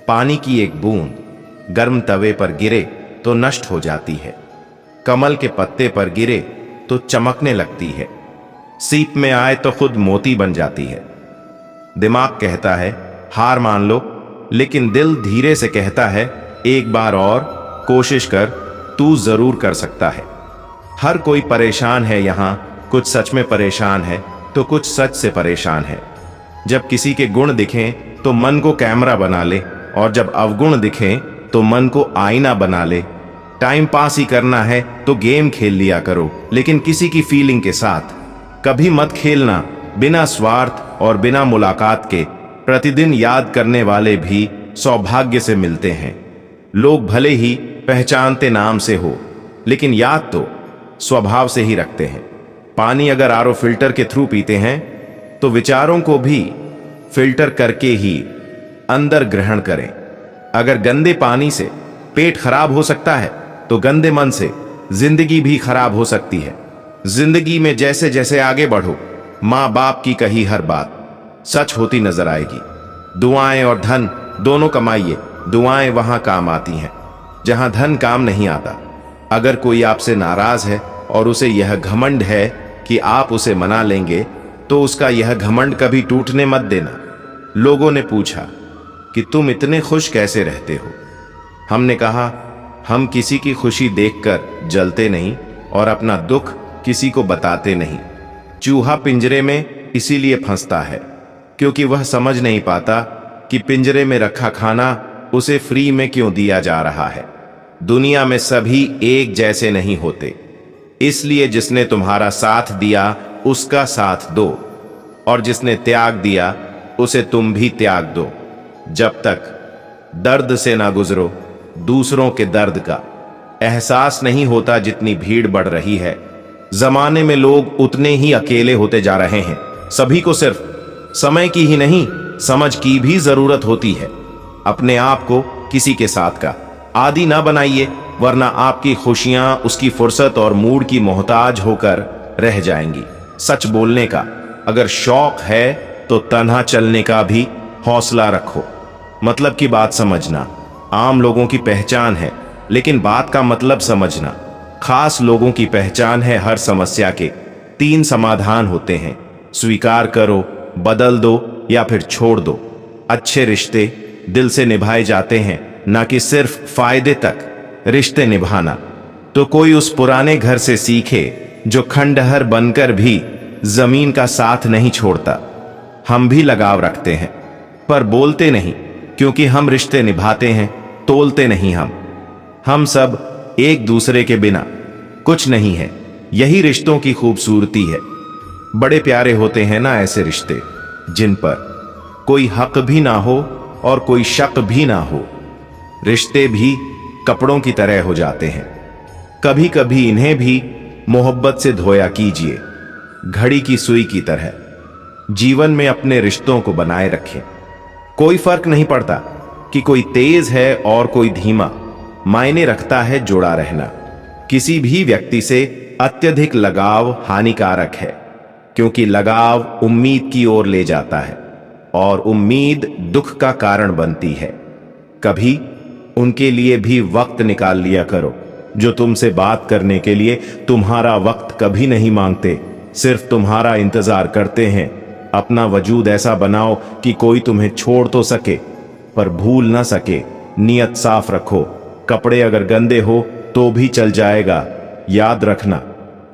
पानी की एक बूंद गर्म तवे पर गिरे तो नष्ट हो जाती है, कमल के पत्ते पर गिरे तो चमकने लगती है, सीप में आए तो खुद मोती बन जाती है। दिमाग कहता है हार मान लो, लेकिन दिल धीरे से कहता है एक बार और कोशिश कर, तू जरूर कर सकता है। हर कोई परेशान है यहाँ, कुछ सच में परेशान है तो कुछ सच से परेशान है। जब किसी के गुण दिखें तो मन को कैमरा बना ले, और जब अवगुण दिखें तो मन को आईना बना ले। टाइम पास ही करना है तो गेम खेल लिया करो, लेकिन किसी की फीलिंग के साथ कभी मत खेलना। बिना स्वार्थ और बिना मुलाकात के प्रतिदिन याद करने वाले भी सौभाग्य से मिलते हैं। लोग भले ही पहचानते नाम से हो, लेकिन याद तो स्वभाव से ही रखते हैं। पानी अगर आरओ फिल्टर के थ्रू पीते हैं तो विचारों को भी फिल्टर करके ही अंदर ग्रहण करें। अगर गंदे पानी से पेट खराब हो सकता है तो गंदे मन से जिंदगी भी खराब हो सकती है। जिंदगी में जैसे जैसे आगे बढ़ो, माँ बाप की कही हर बात सच होती नजर आएगी। दुआएं और धन दोनों कमाइए। दुआएं वहां काम आती हैं जहां धन काम नहीं आता। अगर कोई आपसे नाराज है और उसे यह घमंड है कि आप उसे मना लेंगे, तो उसका यह घमंड कभी टूटने मत देना। लोगों ने पूछा कि तुम इतने खुश कैसे रहते हो? हमने कहा, हम किसी की खुशी देखकर जलते नहीं और अपना दुख किसी को बताते नहीं। चूहा पिंजरे में इसीलिए फंसता है क्योंकि वह समझ नहीं पाता कि पिंजरे में रखा खाना उसे फ्री में क्यों दिया जा रहा है। दुनिया में सभी एक जैसे नहीं होते, इसलिए जिसने तुम्हारा साथ दिया उसका साथ दो, और जिसने त्याग दिया उसे तुम भी त्याग दो। जब तक दर्द से ना गुजरो, दूसरों के दर्द का एहसास नहीं होता। जितनी भीड़ बढ़ रही है जमाने में, लोग उतने ही अकेले होते जा रहे हैं। सभी को सिर्फ समय की ही नहीं, समझ की भी जरूरत होती है। अपने आप को किसी के साथ का आदी ना बनाइए, वरना आपकी खुशियां उसकी फुर्सत और मूड की मोहताज होकर रह जाएंगी। सच बोलने का अगर शौक है तो तन्हा चलने का भी हौसला रखो। मतलब की बात समझना आम लोगों की पहचान है, लेकिन बात का मतलब समझना खास लोगों की पहचान है। हर समस्या के 3 समाधान होते हैं। स्वीकार करो, बदल दो या फिर छोड़ दो। अच्छे रिश्ते दिल से निभाए जाते हैं, ना कि सिर्फ फायदे तक रिश्ते निभाना। तो कोई उस पुराने घर से सीखे जो खंडहर बनकर भी जमीन का साथ नहीं छोड़ता। हम भी लगाव रखते हैं पर बोलते नहीं, क्योंकि हम रिश्ते निभाते हैं, तोलते नहीं। हम सब एक दूसरे के बिना कुछ नहीं है। यही रिश्तों की खूबसूरती है। बड़े प्यारे होते हैं ना ऐसे रिश्ते जिन पर कोई हक भी ना हो और कोई शक भी ना हो। रिश्ते भी कपड़ों की तरह हो जाते हैं। कभी कभी इन्हें भी मोहब्बत से धोया कीजिए, घड़ी की सुई की तरह। जीवन में अपने रिश्तों को बनाए रखें। कोई फर्क नहीं पड़ता कि कोई तेज है और कोई धीमा, मायने रखता है जुड़ा रहना। किसी भी व्यक्ति से अत्यधिक लगाव हानिकारक है, क्योंकि लगाव उम्मीद की ओर ले जाता है और उम्मीद दुख का कारण बनती है। कभी उनके लिए भी वक्त निकाल लिया करो जो तुमसे बात करने के लिए तुम्हारा वक्त कभी नहीं मांगते, सिर्फ तुम्हारा इंतजार करते हैं। अपना वजूद ऐसा बनाओ कि कोई तुम्हें छोड़ तो सके पर भूल ना सके। नियत साफ रखो। कपड़े अगर गंदे हो तो भी चल जाएगा। याद रखना,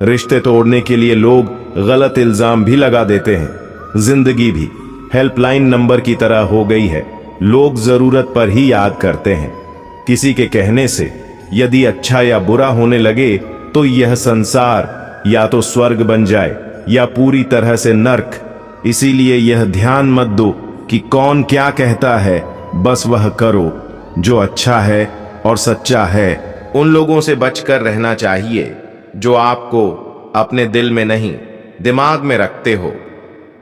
रिश्ते तोड़ने के लिए लोग गलत इल्जाम भी लगा देते हैं। जिंदगी भी हेल्पलाइन नंबर की तरह हो गई है। लोग जरूरत पर ही याद करते हैं। किसी के कहने से यदि अच्छा या बुरा होने लगे तो यह संसार या तो स्वर्ग बन जाए या पूरी तरह से नर्क। इसीलिए यह ध्यान मत दो कि कौन क्या कहता है, बस वह करो जो अच्छा है और सच्चा है। उन लोगों से बचकर रहना चाहिए जो आपको अपने दिल में नहीं दिमाग में रखते हो।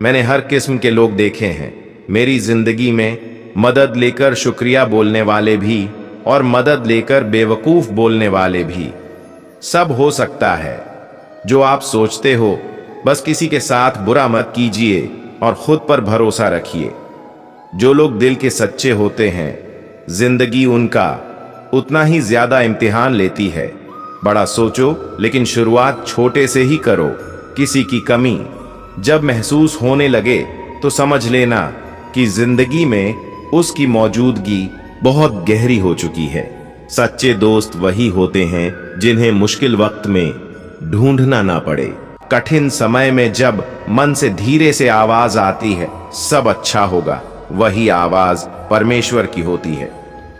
मैंने हर किस्म के लोग देखे हैं मेरी जिंदगी में। मदद लेकर शुक्रिया बोलने वाले भी और मदद लेकर बेवकूफ बोलने वाले भी। सब हो सकता है जो आप सोचते हो। बस किसी के साथ बुरा मत कीजिए और खुद पर भरोसा रखिए। जो लोग दिल के सच्चे होते हैं, जिंदगी उनका उतना ही ज्यादा इम्तिहान लेती है। बड़ा सोचो, लेकिन शुरुआत छोटे से ही करो। किसी की कमी जब महसूस होने लगे तो समझ लेना कि जिंदगी में उसकी मौजूदगी बहुत गहरी हो चुकी है। सच्चे दोस्त वही होते हैं जिन्हें मुश्किल वक्त में ढूंढना ना पड़े। कठिन समय में जब मन से धीरे से आवाज आती है, सब अच्छा होगा, वही आवाज परमेश्वर की होती है।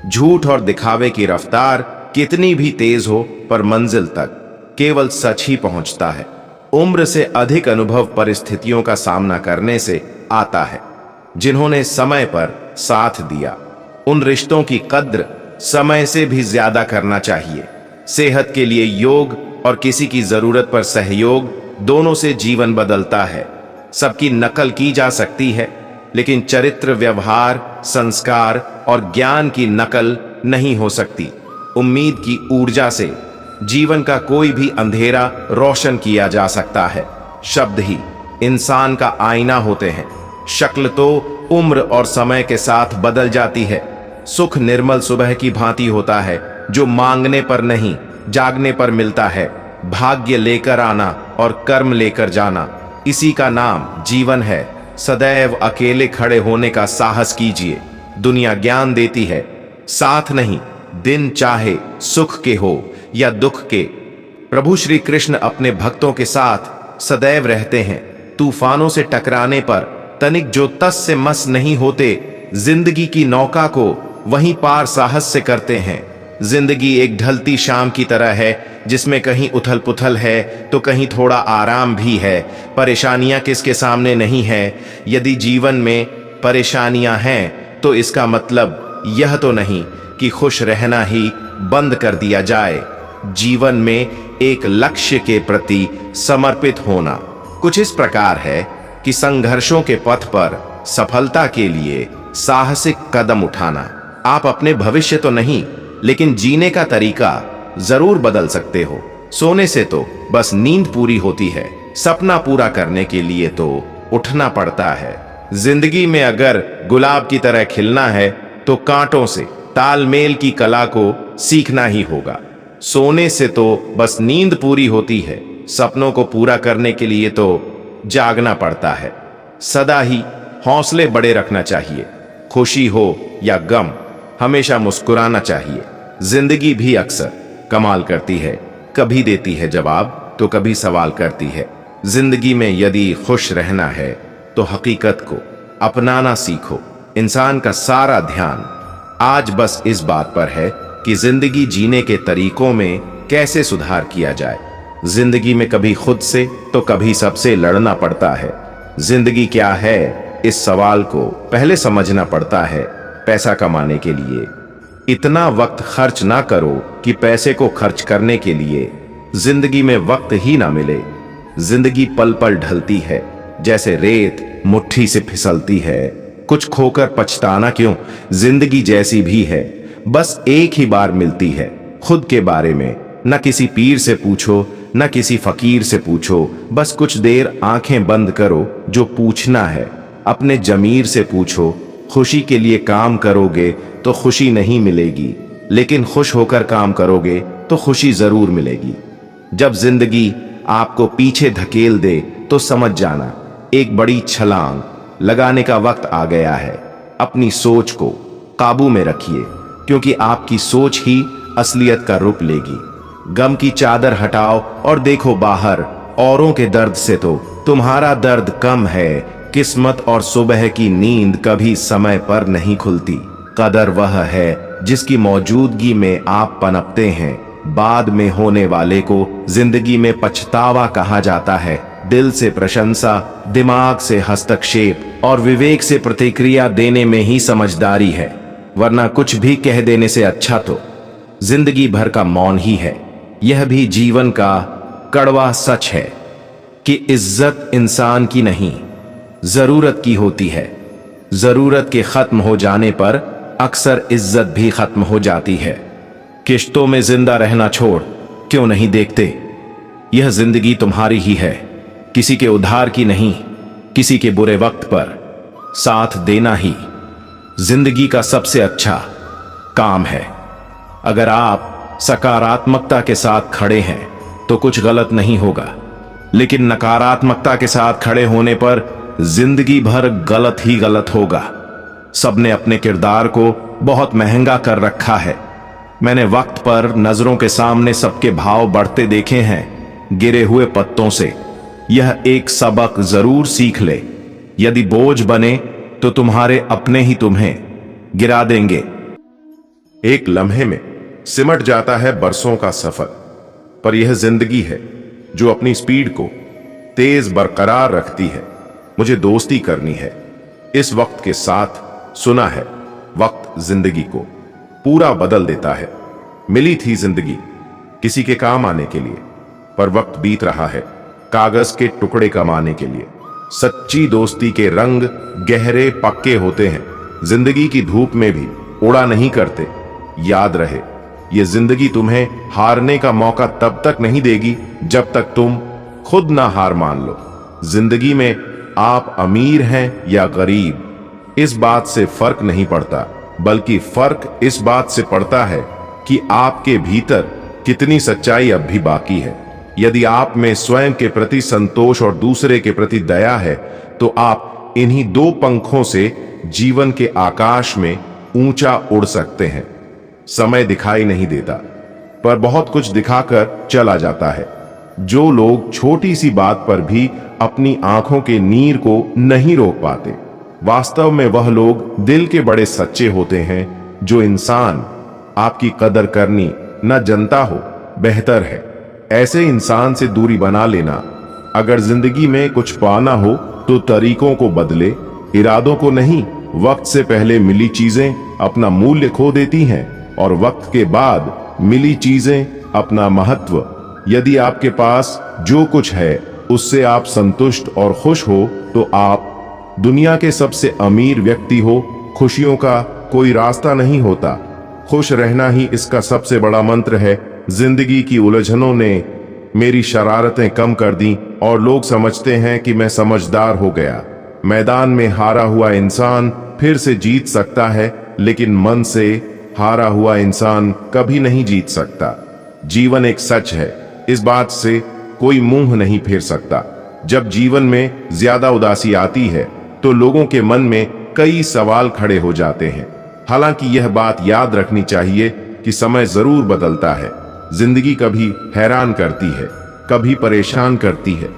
झूठ और दिखावे की रफ्तार कितनी भी तेज हो, पर मंजिल तक केवल सच ही पहुंचता है। उम्र से अधिक अनुभव परिस्थितियों का सामना करने से आता है। जिन्होंने समय पर साथ दिया। उन रिश्तों की कद्र समय से भी ज्यादा करना चाहिए। सेहत के लिए योग और किसी की जरूरत पर सहयोग, दोनों से जीवन बदलता है। सबकी नकल की जा सकती है, लेकिन चरित्र, व्यवहार, संस्कार और ज्ञान की नकल नहीं हो सकती। उम्मीद की ऊर्जा से जीवन का कोई भी अंधेरा रोशन किया जा सकता है। शब्द ही इंसान का आईना होते हैं। शक्ल तो उम्र और समय के साथ बदल जाती है। सुख निर्मल सुबह की भांति होता है, जो मांगने पर नहीं, जागने पर मिलता है। भाग्य लेकर आना और कर्म लेकर जाना, इसी का नाम जीवन है। सदैव अकेले खड़े होने का साहस कीजिए। दुनिया ज्ञान देती है, साथ नहीं। दिन चाहे सुख के हो या दुख के, प्रभु श्री कृष्ण अपने भक्तों के साथ सदैव रहते हैं। तूफानों से टकराने पर तनिक जो तस से मस नहीं होते, जिंदगी की नौका को वहीं पार साहस से करते हैं। जिंदगी एक ढलती शाम की तरह है, जिसमें कहीं उथल पुथल है तो कहीं थोड़ा आराम भी है। परेशानियां किसके सामने नहीं है। यदि जीवन में परेशानियां हैं तो इसका मतलब यह तो नहीं कि खुश रहना ही बंद कर दिया जाए। जीवन में एक लक्ष्य के प्रति समर्पित होना कुछ इस प्रकार है कि संघर्षों के पथ पर सफलता के लिए साहसिक कदम उठाना। आप अपने भविष्य तो नहीं, लेकिन जीने का तरीका जरूर बदल सकते हो। सोने से तो बस नींद पूरी होती है, सपना पूरा करने के लिए तो उठना पड़ता है। जिंदगी में अगर गुलाब की तरह खिलना है तो कांटों से तालमेल की कला को सीखना ही होगा। सोने से तो बस नींद पूरी होती है, सपनों को पूरा करने के लिए तो जागना पड़ता है। सदा ही हौसले बड़े रखना चाहिए। खुशी हो या गम, हमेशा मुस्कुराना चाहिए। जिंदगी भी अक्सर कमाल करती है, कभी देती है जवाब तो कभी सवाल करती है। जिंदगी में यदि खुश रहना है तो हकीकत को अपनाना सीखो। इंसान का सारा ध्यान आज बस इस बात पर है कि जिंदगी जीने के तरीकों में कैसे सुधार किया जाए। जिंदगी में कभी खुद से तो कभी सबसे लड़ना पड़ता है। जिंदगी क्या है, इस सवाल को पहले समझना पड़ता है। पैसा कमाने के लिए इतना वक्त खर्च ना करो कि पैसे को खर्च करने के लिए जिंदगी में वक्त ही ना मिले। जिंदगी पल पल ढलती है, जैसे रेत मुट्ठी से फिसलती है। कुछ खोकर पछताना क्यों, जिंदगी जैसी भी है, बस एक ही बार मिलती है। खुद के बारे में न किसी पीर से पूछो, न किसी फकीर से पूछो। बस कुछ देर आंखें बंद करो, जो पूछना है अपने जमीर से पूछो। खुशी के लिए काम करोगे तो खुशी नहीं मिलेगी, लेकिन खुश होकर काम करोगे तो खुशी जरूर मिलेगी। जब जिंदगी आपको पीछे धकेल दे तो समझ जाना एक बड़ी छलांग लगाने का वक्त आ गया है। अपनी सोच को काबू में रखिए, क्योंकि आपकी सोच ही असलियत का रूप लेगी। गम की चादर हटाओ और देखो बाहर। औरों के दर्द से तो तुम्हारा दर्द कम है। किस्मत और सुबह की नींद कभी समय पर नहीं खुलती। कदर वह है जिसकी मौजूदगी में आप पनपते हैं। बाद में होने वाले को जिंदगी में पछतावा कहा जाता है। दिल से प्रशंसा, दिमाग से हस्तक्षेप और विवेक से प्रतिक्रिया देने में ही समझदारी है, वरना कुछ भी कह देने से अच्छा तो जिंदगी भर का मौन ही है। यह भी जीवन का कड़वा सच है कि इज्जत इंसान की नहीं, जरूरत की होती है। जरूरत के खत्म हो जाने पर अक्सर इज्जत भी खत्म हो जाती है। किश्तों में जिंदा रहना छोड़ क्यों नहीं देखते, यह जिंदगी तुम्हारी ही है, किसी के उधार की नहीं। किसी के बुरे वक्त पर साथ देना ही जिंदगी का सबसे अच्छा काम है। अगर आप सकारात्मकता के साथ खड़े हैं तो कुछ गलत नहीं होगा, लेकिन नकारात्मकता के साथ खड़े होने पर जिंदगी भर गलत ही गलत होगा। सबने अपने किरदार को बहुत महंगा कर रखा है। मैंने वक्त पर नजरों के सामने सबके भाव बढ़ते देखे हैं, गिरे हुए पत्तों से। यह एक सबक जरूर सीख ले, यदि बोझ बने तो तुम्हारे अपने ही तुम्हें गिरा देंगे। एक लम्हे में सिमट जाता है बरसों का सफर, पर यह जिंदगी है जो अपनी स्पीड को तेज बरकरार रखती है। मुझे दोस्ती करनी है, इस वक्त के साथ सुना है, वक्त जिंदगी को पूरा बदल देता है। मिली थी जिंदगी किसी के काम आने के लिए, पर वक्त बीत रहा है कागज के टुकड़े कमाने के लिए। सच्ची दोस्ती के रंग गहरे पक्के होते हैं, जिंदगी की धूप में भी उड़ा नहीं करते। याद रहे, ये जिंदगी तुम्हें हारने का मौका तब तक नहीं देगी जब तक तुम खुद ना हार मान लो। जिंदगी में आप अमीर हैं या गरीब, इस बात से फर्क नहीं पड़ता, बल्कि फर्क इस बात से पड़ता है कि आपके भीतर कितनी सच्चाई अब भी बाकी है। यदि आप में स्वयं के प्रति संतोष और दूसरे के प्रति दया है, तो आप इन्हीं दो पंखों से जीवन के आकाश में ऊंचा उड़ सकते हैं। समय दिखाई नहीं देता, पर बहुत कुछ दिखाकर चला जाता है। जो लोग छोटी सी बात पर भी अपनी आंखों के नीर को नहीं रोक पाते, वास्तव में वह लोग दिल के बड़े सच्चे होते हैं। जो इंसान आपकी कदर करनी न जनता हो, बेहतर है ऐसे इंसान से दूरी बना लेना। अगर जिंदगी में कुछ पाना हो तो तरीकों को बदले, इरादों को नहीं। वक्त से पहले मिली चीजें अपना मूल्य खो देती हैं, और वक्त के बाद मिली चीजें अपना महत्व। यदि आपके पास जो कुछ है उससे आप संतुष्ट और खुश हो, तो आप दुनिया के सबसे अमीर व्यक्ति हो। खुशियों का कोई रास्ता नहीं होता, खुश रहना ही इसका सबसे बड़ा मंत्र है। जिंदगी की उलझनों ने मेरी शरारतें कम कर दी, और लोग समझते हैं कि मैं समझदार हो गया। मैदान में हारा हुआ इंसान फिर से जीत सकता है, लेकिन मन से हारा हुआ इंसान कभी नहीं जीत सकता। जीवन एक सच है, इस बात से कोई मुंह नहीं फेर सकता। जब जीवन में ज्यादा उदासी आती है, तो लोगों के मन में कई सवाल खड़े हो जाते हैं। हालांकि यह बात याद रखनी चाहिए कि समय जरूर बदलता है। जिंदगी कभी हैरान करती है, कभी परेशान करती है,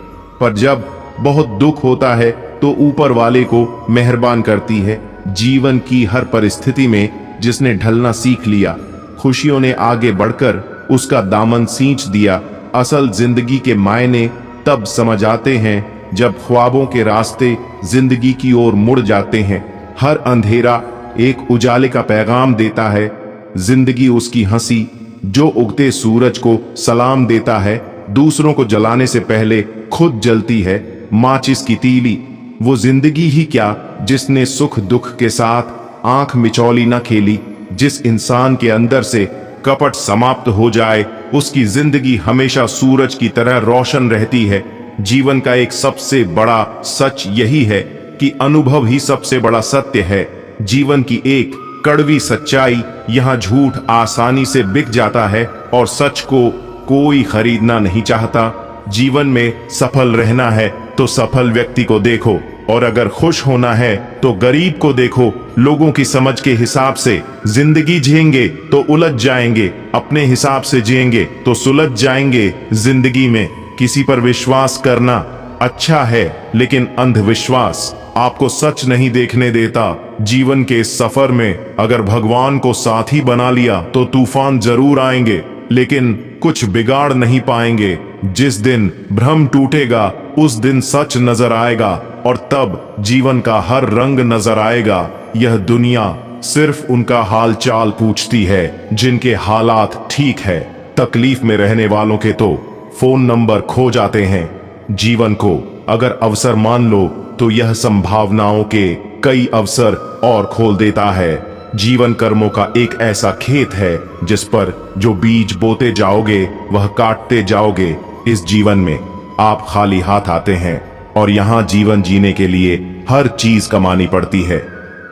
पर जब बहुत दुख होता है तो ऊपर वाले को मेहरबान करती है। जीवन की हर परिस्थिति में जिसने ढलना सीख लिया, खुशियों ने आगे बढ़कर उसका दामन सींच दिया। असल जिंदगी के मायने तब समझ आते हैं जब ख्वाबों के रास्ते जिंदगी की ओर मुड़ जाते हैं। हर अंधेरा एक उजाले का पैगाम देता है। जिंदगी उसकी हंसी जो उगते सूरज को सलाम देता है, दूसरों को जलाने से पहले खुद जलती है। माचिस की तीली वो जिंदगी ही क्या जिसने सुख दुख के साथ आंख मिचौली न खेली। जिस इंसान के अंदर से कपट समाप्त हो जाए, उसकी जिंदगी हमेशा सूरज की तरह रोशन रहती है। जीवन का एक सबसे बड़ा सच यही है कि अनुभव ही सबसे बड़ा सत्य है। जीवन की एक कड़वी सच्चाई, यहाँ झूठ आसानी से बिक जाता है और सच को कोई खरीदना नहीं चाहता। जीवन में सफल रहना है तो सफल व्यक्ति को देखो, और अगर खुश होना है तो गरीब को देखो। लोगों की समझ के हिसाब से जिंदगी जिएंगे तो उलझ जाएंगे, अपने हिसाब से जिएंगे तो सुलझ जाएंगे। जिंदगी में किसी पर विश्वास करना अच्छा है, लेकिन अंधविश्वास आपको सच नहीं देखने देता। जीवन के इस सफर में अगर भगवान को साथी बना लिया तो तूफान जरूर आएंगे, लेकिन कुछ बिगाड़ नहीं पाएंगे। जिस दिन भ्रम टूटेगा उस दिन सच नजर आएगा, और तब जीवन का हर रंग नजर आएगा। यह दुनिया सिर्फ उनका हाल चाल पूछती है जिनके हालात ठीक है। तकलीफ में रहने वालों के तो फोन नंबर खो जाते हैं। जीवन को अगर अवसर मान लो तो यह संभावनाओं के कई अवसर और खोल देता है। जीवन कर्मों का एक ऐसा खेत है जिस पर जो बीज बोते जाओगे वह काटते जाओगे। इस जीवन में आप खाली हाथ आते हैं, और यहाँ जीवन जीने के लिए हर चीज कमानी पड़ती है।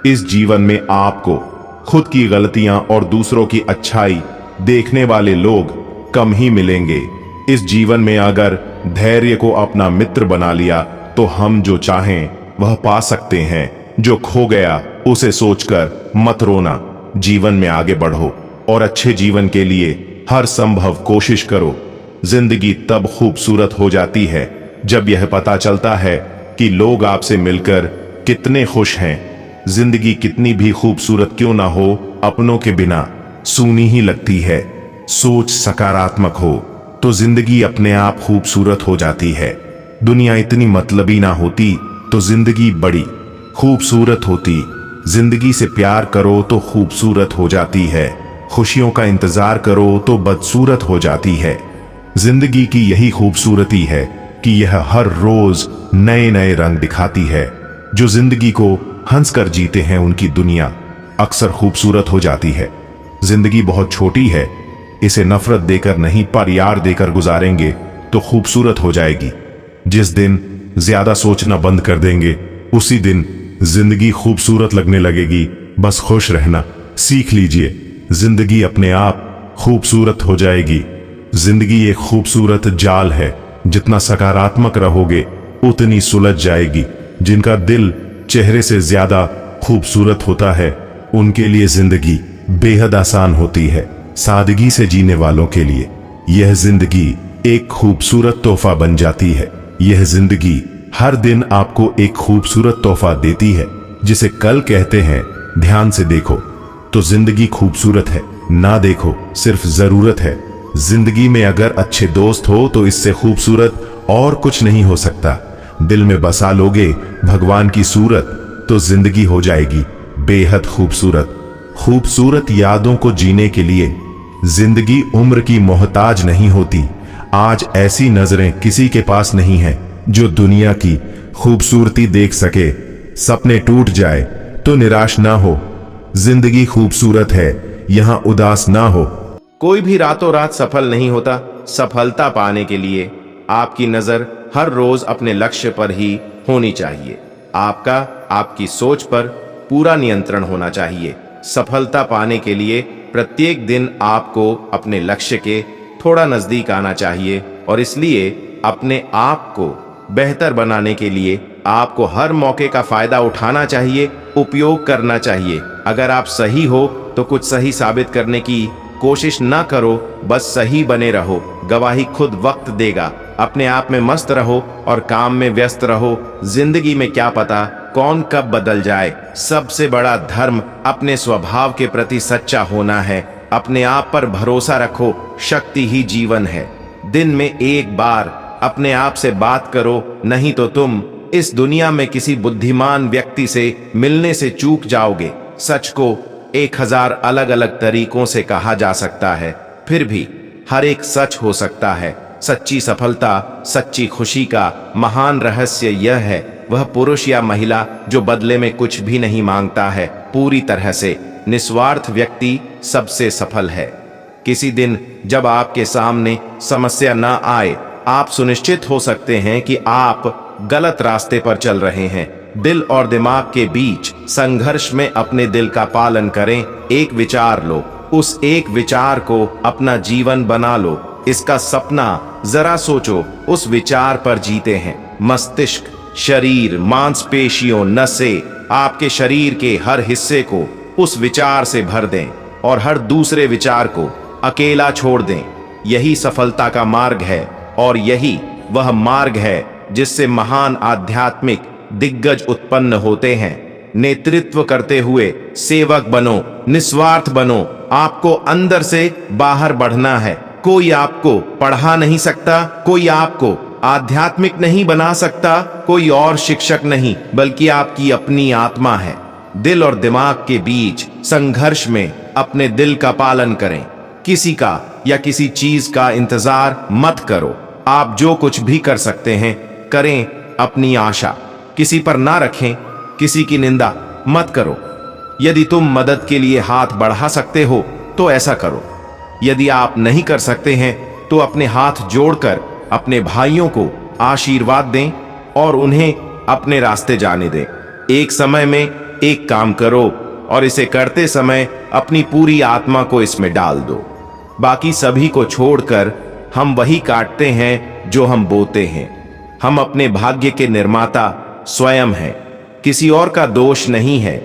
इस जीवन में आपको खुद की गलतियां और दूसरों की अच्छाई देखने वाले लोग कम ही मिलेंगे। इस जीवन में अगर धैर्य को अपना मित्र बना लिया तो हम जो चाहें वह पा सकते हैं। जो खो गया उसे सोचकर मत रोना, जीवन में आगे बढ़ो और अच्छे जीवन के लिए हर संभव कोशिश करो। जिंदगी तब खूबसूरत हो जाती है जब यह पता चलता है कि लोग आपसे मिलकर कितने खुश हैं। जिंदगी कितनी भी खूबसूरत क्यों ना हो, अपनों के बिना सूनी ही लगती है। सोच सकारात्मक हो तो जिंदगी अपने आप खूबसूरत हो जाती है। दुनिया इतनी मतलबी ना होती तो जिंदगी बड़ी खूबसूरत होती। जिंदगी से प्यार करो तो खूबसूरत हो जाती है, खुशियों का इंतजार करो तो बदसूरत हो जाती है। जिंदगी की यही खूबसूरती है कि यह हर रोज नए नए रंग दिखाती है। जो जिंदगी को हंसकर जीते हैं उनकी दुनिया अक्सर खूबसूरत हो जाती है। जिंदगी बहुत छोटी है, इसे नफरत देकर नहीं पर यार देकर गुजारेंगे तो खूबसूरत हो जाएगी। जिस दिन ज्यादा सोचना बंद कर देंगे उसी दिन जिंदगी खूबसूरत लगने लगेगी। बस खुश रहना सीख लीजिए, जिंदगी अपने आप खूबसूरत हो जाएगी। जिंदगी एक खूबसूरत जाल है, जितना सकारात्मक रहोगे उतनी सुलझ जाएगी। जिनका दिल चेहरे से ज्यादा खूबसूरत होता है उनके लिए जिंदगी बेहद आसान होती है। सादगी से जीने वालों के लिए यह जिंदगी एक खूबसूरत तोहफा बन जाती है। यह जिंदगी हर दिन आपको एक खूबसूरत तोहफा देती है, जिसे कल कहते हैं ध्यान से देखो तो जिंदगी खूबसूरत है, ना देखो सिर्फ जरूरत है। जिंदगी में अगर अच्छे दोस्त हो तो इससे खूबसूरत और कुछ नहीं हो सकता। दिल में बसा लोगे भगवान की सूरत तो जिंदगी हो जाएगी बेहद खूबसूरत। खूबसूरत यादों को जीने के लिए जिंदगी उम्र की मोहताज नहीं होती। आज ऐसी नजरें किसी के पास नहीं है जो दुनिया की खूबसूरती देख सके। सपने टूट जाए तो निराश ना हो, जिंदगी खूबसूरत है, यहां उदास ना हो। कोई भी रातों रात सफल नहीं होता। सफलता पाने के लिए आपकी नजर हर रोज अपने लक्ष्य पर ही होनी चाहिए। आपका आपकी सोच पर पूरा नियंत्रण होना चाहिए। सफलता पाने के लिए प्रत्येक दिन आपको अपने लक्ष्य के थोड़ा नजदीक आना चाहिए और इसलिए अपने आप को बेहतर बनाने के लिए आपको हर मौके का फायदा उठाना चाहिए, उपयोग करना चाहिए। अगर आप सही हो तो कुछ सही साबित करने की कोशिश ना करो, बस सही बने रहो। गवाही खुद वक्त देगा। अपने आप में मस्त रहो और काम में व्यस्त रहो। जिंदगी में क्या पता कौन कब बदल जाए। सबसे बड़ा धर्म अपने स्वभाव के प्रति सच्चा होना है। अपने आप पर भरोसा रखो, शक्ति ही जीवन है। दिन में एक बार अपने आप से बात करो, नहीं तो तुम इस दुनिया में किसी बुद्धिमान व्यक्ति से मिलने से चूक जाओगे। सच को 1000 अलग अलग तरीकों से कहा जा सकता है, फिर भी हर एक सच हो सकता है। सच्ची सफलता, सच्ची खुशी का महान रहस्य यह है, वह पुरुष या महिला जो बदले में कुछ भी नहीं मांगता है, पूरी तरह से निस्वार्थ व्यक्ति सबसे सफल है। किसी दिन जब आपके सामने समस्या न आए, आप सुनिश्चित हो सकते हैं कि आप गलत रास्ते पर चल रहे हैं। दिल और दिमाग के बीच संघर्ष में अपने दिल का पालन करें। एक विचार लो, उस एक विचार को अपना जीवन बना लो। इसका सपना जरा सोचो, उस विचार पर जीते हैं। मस्तिष्क, शरीर, मांसपेशियों, नसें, आपके शरीर के हर हिस्से को उस विचार से भर दें और हर दूसरे विचार को अकेला छोड़ दें। यही सफलता का मार्ग है और यही वह मार्ग है जिससे महान आध्यात्मिक दिग्गज उत्पन्न होते हैं। नेतृत्व करते हुए सेवक बनो, निस्वार्थ बनो। आपको अंदर से बाहर बढ़ना है। कोई आपको पढ़ा नहीं सकता, कोई आपको आध्यात्मिक नहीं बना सकता, कोई और शिक्षक नहीं, बल्कि आपकी अपनी आत्मा है। दिल और दिमाग के बीच संघर्ष में अपने दिल का पालन करें। किसी का या किसी चीज का इंतजार मत करो। आप जो कुछ भी कर सकते हैं करें। अपनी आशा किसी पर ना रखें, किसी की निंदा मत करो। यदि तुम मदद के लिए हाथ बढ़ा सकते हो तो ऐसा करो। यदि आप नहीं कर सकते हैं तो अपने हाथ जोड़कर अपने भाइयों को आशीर्वाद दें और उन्हें अपने रास्ते जाने दें। एक समय में एक काम करो और इसे करते समय अपनी पूरी आत्मा को इसमें डाल दो। बाकी सभी को छोड़कर हम वही काटते हैं जो हम बोते हैं। हम अपने भाग्य के निर्माता स्वयं हैं। किसी और का दोष नहीं है,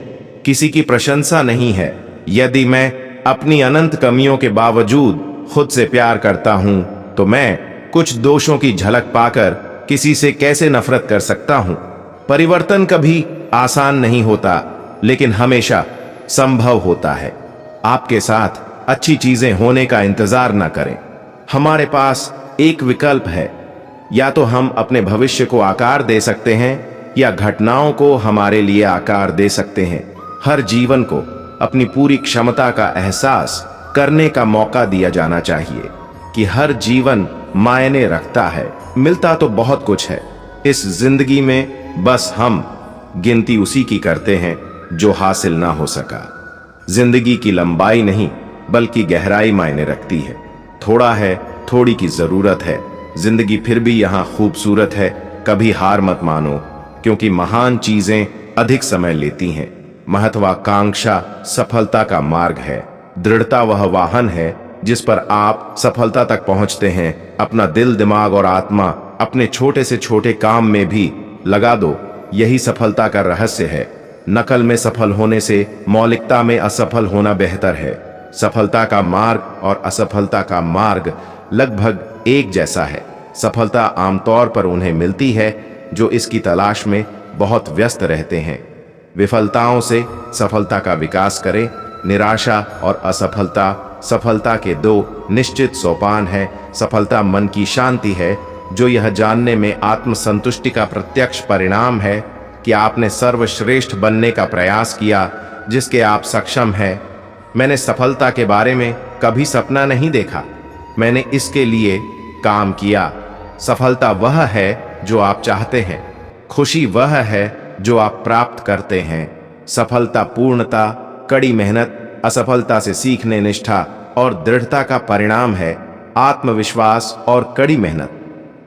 किसी की प्रशंसा नहीं है। यदि मैं अपनी अनंत कमियों के बावजूद खुद से प्यार करता हूं तो मैं कुछ दोषों की झलक पाकर किसी से कैसे नफरत कर सकता हूं। परिवर्तन कभी आसान नहीं होता, लेकिन हमेशा संभव होता है। आपके साथ अच्छी चीजें होने का इंतजार न करें। हमारे पास एक विकल्प है, या तो हम अपने भविष्य को आकार दे सकते हैं या घटनाओं को हमारे लिए आकार दे सकते हैं। हर जीवन को अपनी पूरी क्षमता का एहसास करने का मौका दिया जाना चाहिए कि हर जीवन मायने रखता है। मिलता तो बहुत कुछ है इस जिंदगी में, बस हम गिनती उसी की करते हैं जो हासिल ना हो सका। जिंदगी की लंबाई नहीं बल्कि गहराई मायने रखती है। थोड़ा है, थोड़ी की जरूरत है। जिंदगी फिर भी यहाँ खूबसूरत है। कभी हार मत मानो, क्योंकि महान चीजें अधिक समय लेती हैं। महत्वाकांक्षा सफलता का मार्ग है। दृढ़ता वह वाहन है जिस पर आप सफलता तक पहुंचते हैं। अपना दिल, दिमाग और आत्मा अपने छोटे से छोटे काम में भी लगा दो। यही सफलता का रहस्य है। नकल में सफल होने से मौलिकता में असफल होना बेहतर है। सफलता का मार्ग और असफलता का मार्ग लगभग एक जैसा है। सफलता आमतौर पर उन्हें मिलती है जो इसकी तलाश में बहुत व्यस्त रहते हैं। विफलताओं से सफलता का विकास करें। निराशा और असफलता सफलता के दो निश्चित सोपान है। सफलता मन की शांति है, जो यह जानने में आत्मसंतुष्टि का प्रत्यक्ष परिणाम है कि आपने सर्वश्रेष्ठ बनने का प्रयास किया जिसके आप सक्षम हैं। मैंने सफलता के बारे में कभी सपना नहीं देखा, मैंने इसके लिए काम किया। सफलता वह है जो आप चाहते हैं, खुशी वह है जो आप प्राप्त करते हैं। सफलता पूर्णता, कड़ी मेहनत, असफलता से सीखने, निष्ठा और दृढ़ता का परिणाम है। आत्मविश्वास और कड़ी मेहनत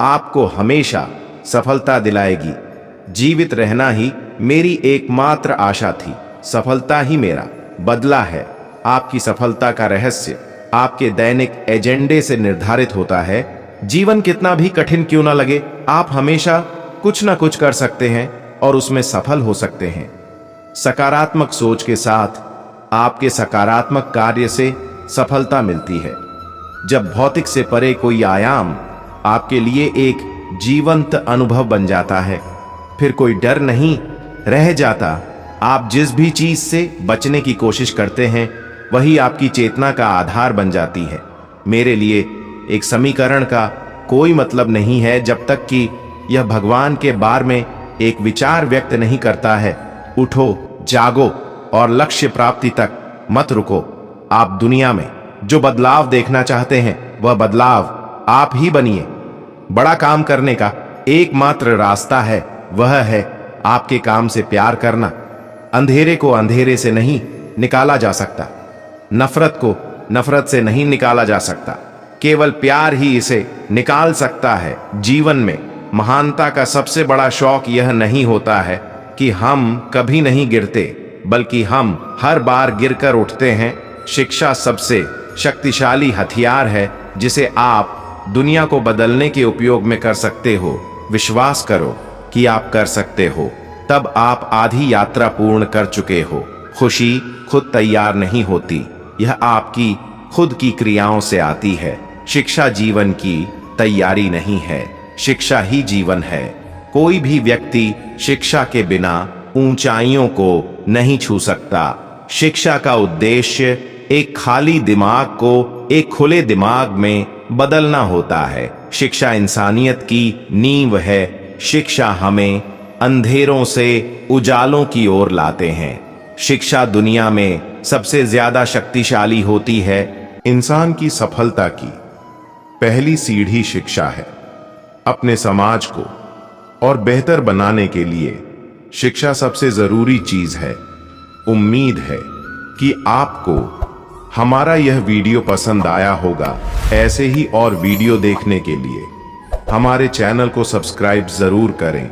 आपको हमेशा सफलता दिलाएगी। जीवित रहना ही मेरी एकमात्र आशा थी। सफलता ही मेरा बदला है। आपकी सफलता का रहस्य आपके दैनिक एजेंडे से निर्धारित होता है। जीवन कितना भी कठिन क्यों ना लगे, आप हमेशा कुछ ना कुछ कर सकते हैं और उसमें सफल हो सकते हैं। सकारात्मक सोच के साथ आपके सकारात्मक कार्य से सफलता मिलती है। जब भौतिक से परे कोई आयाम आपके लिए एक जीवंत अनुभव बन जाता है, फिर कोई डर नहीं रह जाता। आप जिस भी चीज से बचने की कोशिश करते हैं वही आपकी चेतना का आधार बन जाती है। मेरे लिए एक समीकरण का कोई मतलब नहीं है जब तक कि यह भगवान के बारे में एक विचार व्यक्त नहीं करता है। उठो, जागो और लक्ष्य प्राप्ति तक मत रुको। आप दुनिया में जो बदलाव देखना चाहते हैं वह बदलाव आप ही बनिए। बड़ा काम करने का एकमात्र रास्ता है, वह है आपके काम से प्यार करना। अंधेरे को अंधेरे से नहीं निकाला जा सकता, नफरत को नफरत से नहीं निकाला जा सकता, केवल प्यार ही इसे निकाल सकता है। जीवन में महानता का सबसे बड़ा शौक यह नहीं होता है कि हम कभी नहीं गिरते, बल्कि हम हर बार गिरकर उठते हैं। शिक्षा सबसे शक्तिशाली हथियार है जिसे आप दुनिया को बदलने के उपयोग में कर सकते हो। विश्वास करो कि आप कर सकते हो, तब आप आधी यात्रा पूर्ण कर चुके हो। खुशी खुद तैयार नहीं होती, यह आपकी खुद की क्रियाओं से आती है। शिक्षा जीवन की तैयारी नहीं है, शिक्षा ही जीवन है। कोई भी व्यक्ति शिक्षा के बिना ऊंचाइयों को नहीं छू सकता। शिक्षा का उद्देश्य एक खाली दिमाग को एक खुले दिमाग में बदलना होता है। शिक्षा इंसानियत की नींव है। शिक्षा हमें अंधेरों से उजालों की ओर लाते हैं। शिक्षा दुनिया में सबसे ज्यादा शक्तिशाली होती है। इंसान की सफलता की पहली सीढ़ी शिक्षा है। अपने समाज को और बेहतर बनाने के लिए शिक्षा सबसे जरूरी चीज है। उम्मीद है कि आपको हमारा यह वीडियो पसंद आया होगा। ऐसे ही और वीडियो देखने के लिए हमारे चैनल को सब्सक्राइब जरूर करें।